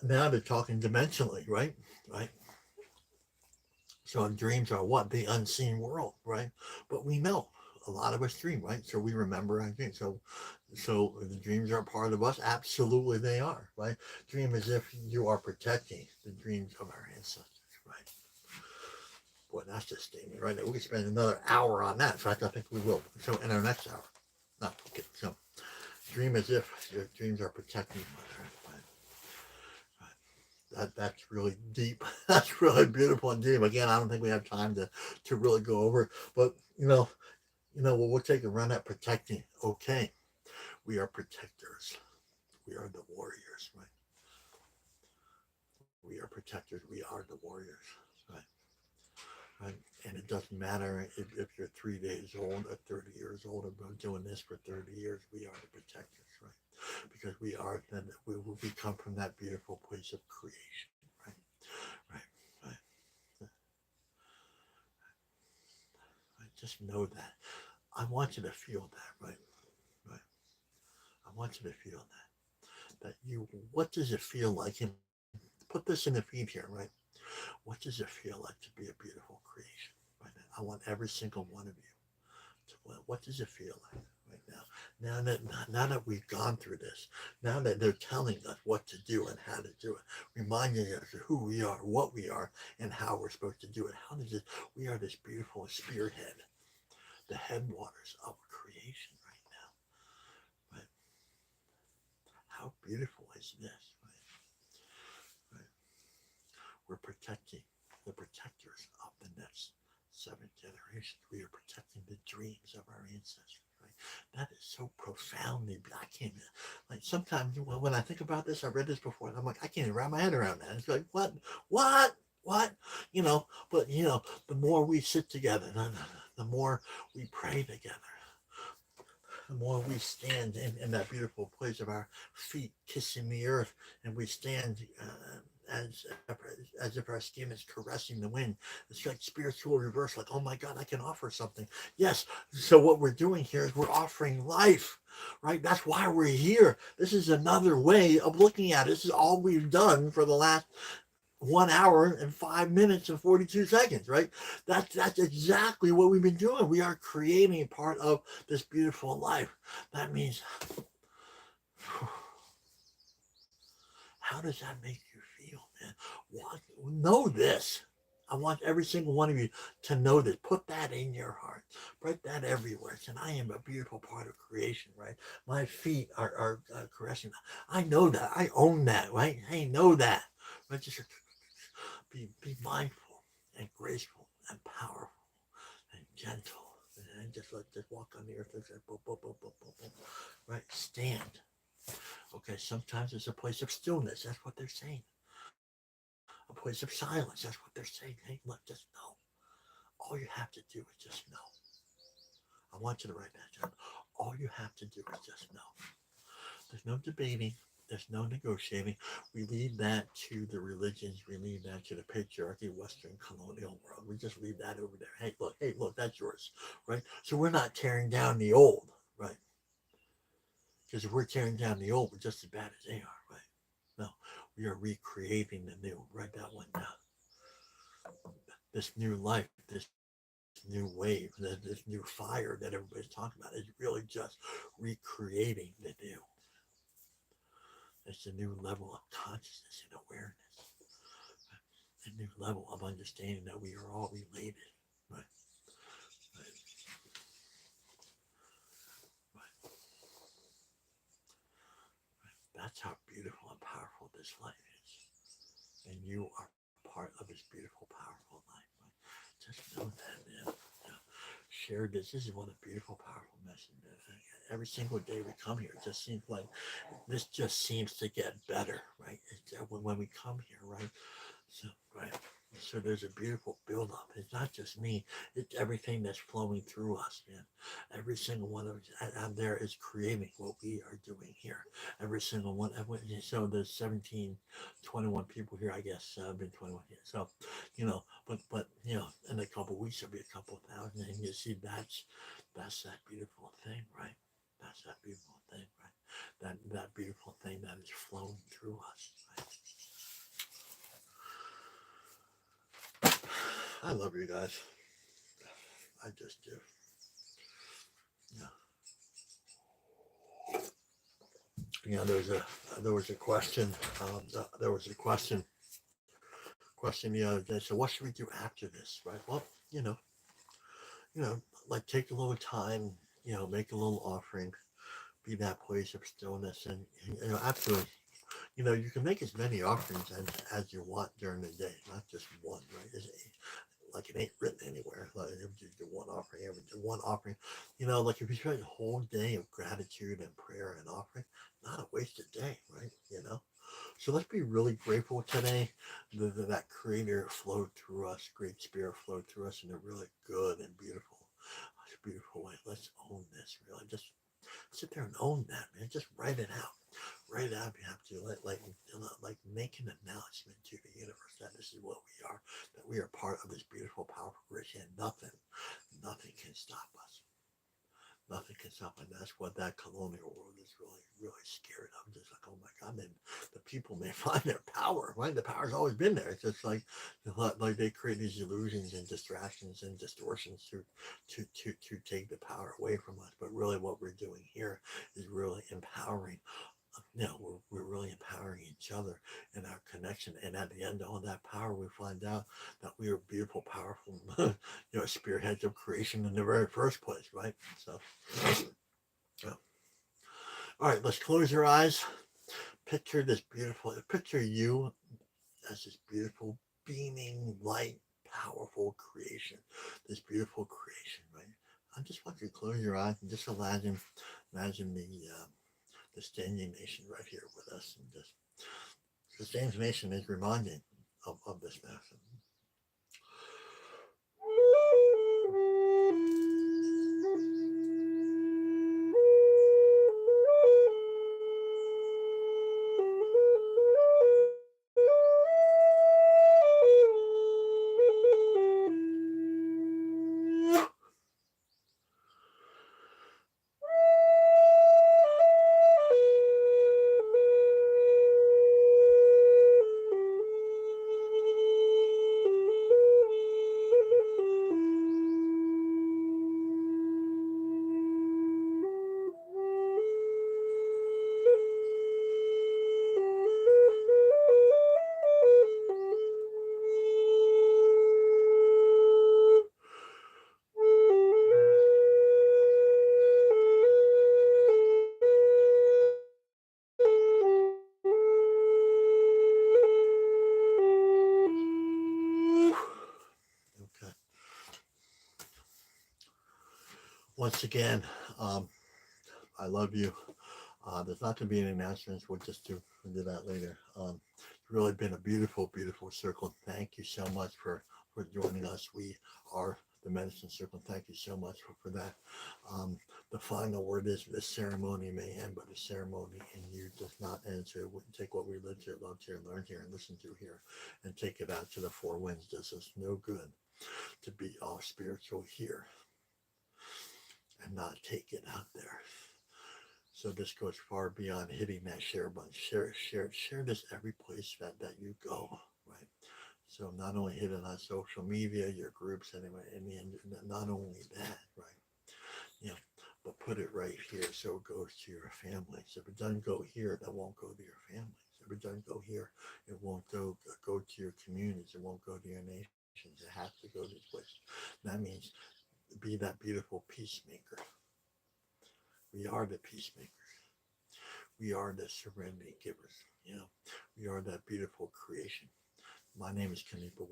they're talking dimensionally, right? Right. So dreams are what? The unseen world, right? But we know a lot of us dream, right? So we remember our dreams. So the dreams are part of us. Absolutely they are, right? Dream as if you are protecting the dreams of our ancestors, right? Boy, that's just statement right there. We could spend another hour on that. In fact, I think we will. So in our next hour. No, okay. So dream as if your dreams are protecting Mother Earth. Right. That's really deep. That's really beautiful and deep. Again, I don't think we have time to really go over. But we'll take a run at protecting. Okay. We are protectors. We are the warriors, right? We are protectors. We are the warriors, right? Right? And it doesn't matter if you're 3 days old or 30 years old. I've been doing this for 30 years. We are the protectors, right? Because we come from that beautiful place of creation, right? Right, right. Right. Just know that. I want you to feel that, right? Right. I want you to feel that you, what does it feel like? And put this in the feed here, right? What does it feel like to be a beautiful creation? Right now? I want every single one of you to, what does it feel like right now? Now that we've gone through this, now that they're telling us what to do and how to do it, reminding us of who we are, what we are, and how we're supposed to do it. How does it? We are this beautiful spearhead, the headwaters of creation right now. Right? How beautiful is this? Right? We're protecting the protectors of the next 7 generations. We are protecting the dreams of our ancestors. Right? That is so profoundly. I can't. Like sometimes when I think about this, I read this before, and I'm like, I can't even wrap my head around that. It's like what, what? But the more we sit together, the more we pray together, the more we stand in that beautiful place of our feet kissing the earth, and we stand as if our skin is caressing the wind. It's like spiritual reverse, like, oh my God, I can offer something. Yes. So what we're doing here is we're offering life, right? That's why we're here. This is another way of looking at it. This is all we've done for the last 1 hour and 5 minutes and 42 seconds, right? That's exactly what we've been doing. We are creating part of this beautiful life. That means, how does that make you feel, man? Know this. I want every single one of you to know this. Put that in your heart. Put that everywhere. And I am a beautiful part of creation, right? My feet are caressing. I know that. I own that, right? I know that. But just be mindful and graceful and powerful and gentle. And just walk on the earth and say, boom, boom, boom, boom, boom, boom. Right? Stand. Okay, sometimes it's a place of stillness. That's what they're saying. A place of silence. That's what they're saying. Hey, look, just know. All you have to do is just know. I want you to write that down. All you have to do is just know. There's no debating. There's no negotiating. We leave that to the religions. We leave that to the patriarchy, Western colonial world. We just leave that over there. Hey, look, that's yours, right? So we're not tearing down the old, right? Because if we're tearing down the old, we're just as bad as they are, right? No, we are recreating the new. Write that one down. This new life, this new wave, this new fire that everybody's talking about is really just recreating the new. It's a new level of consciousness and awareness, a new level of understanding that we are all related. Right? Right? Right? That's how beautiful and powerful this life is. And you are part of this beautiful, powerful life. Right? Just know that, man. Yeah. Share this. This is one of the beautiful, powerful messages. Every single day we come here, it just seems like this just seems to get better, right? When we come here, right? So, right. So there's a beautiful buildup. It's not just me; it's everything that's flowing through us, man. Every single one of us out there is creating what we are doing here. Every single one. So there's 17, 21 people here. I guess I've been 21 here. So, but in a couple of weeks there'll be a couple of thousand, and you see that's that beautiful thing, right? That's that beautiful thing, right? That beautiful thing that is flowing through us, right? I love you guys. I just do. Yeah. There was a question. There was a question the other day. So what should we do after this? Right. Well, you know, like take a little time. Make a little offering. Be that place of stillness, and absolutely. You can make as many offerings as you want during the day, not just one. Right. Like it ain't written anywhere. Like you do one offering. Like if you spend a whole day of gratitude and prayer and offering, not a wasted day, right? So let's be really grateful today that Creator flowed through us, Great Spirit flowed through us in a really good and beautiful way. Let's own this. Really, just sit there and own that, man. Just write it out. Write it out if you have to. Like make an announcement to the universe that this is what we are, that we are part of this beautiful, powerful creation, and nothing can stop us. Nothing can stop it. That's what that colonial world is really, really scared of. Just like, oh my God, then the people may find their power. Right? The power's always been there. It's just like they create these illusions and distractions and distortions to take the power away from us. But really, what we're doing here is really empowering. We're really empowering each other in our connection. And at the end of all that power, we find out that we are beautiful, powerful, spearheads of creation in the very first place, right? So, yeah. All right, let's close your eyes. Picture you as this beautiful, beaming, light, powerful creation. This beautiful creation, right? I just want you to close your eyes and just imagine the Standing Nation right here with us, and just the Standing Nation is reminding of this message. Okay. Once again, I love you. There's not going to be any announcements. We'll do that later. It's really been a beautiful, beautiful circle. Thank you so much for joining us. We are the Medicine Circle. Thank you so much for that. The final word is this ceremony may end, but the ceremony in you does not end. So it wouldn't take what we lived here, loved here, learned here, and listened to here and take it out to the four winds. Does us no good to be all spiritual here and not take it out there. So this goes far beyond hitting that share button. Share this every place that you go, right? So not only hit it on social media, your groups, anyway, and not only that, right? But put it right here so it goes to your families. If it doesn't go here, that won't go to your families. If it doesn't go here, it won't go to your communities. It won't go to your nations. It has to go to this place. That means be that beautiful peacemaker. We are the peacemakers. We are the serenity givers. We are that beautiful creation. My name is Kanipa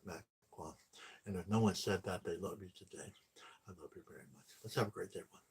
Makwa. And if no one said that they love you today, I love you very much. Let's have a great day, everyone.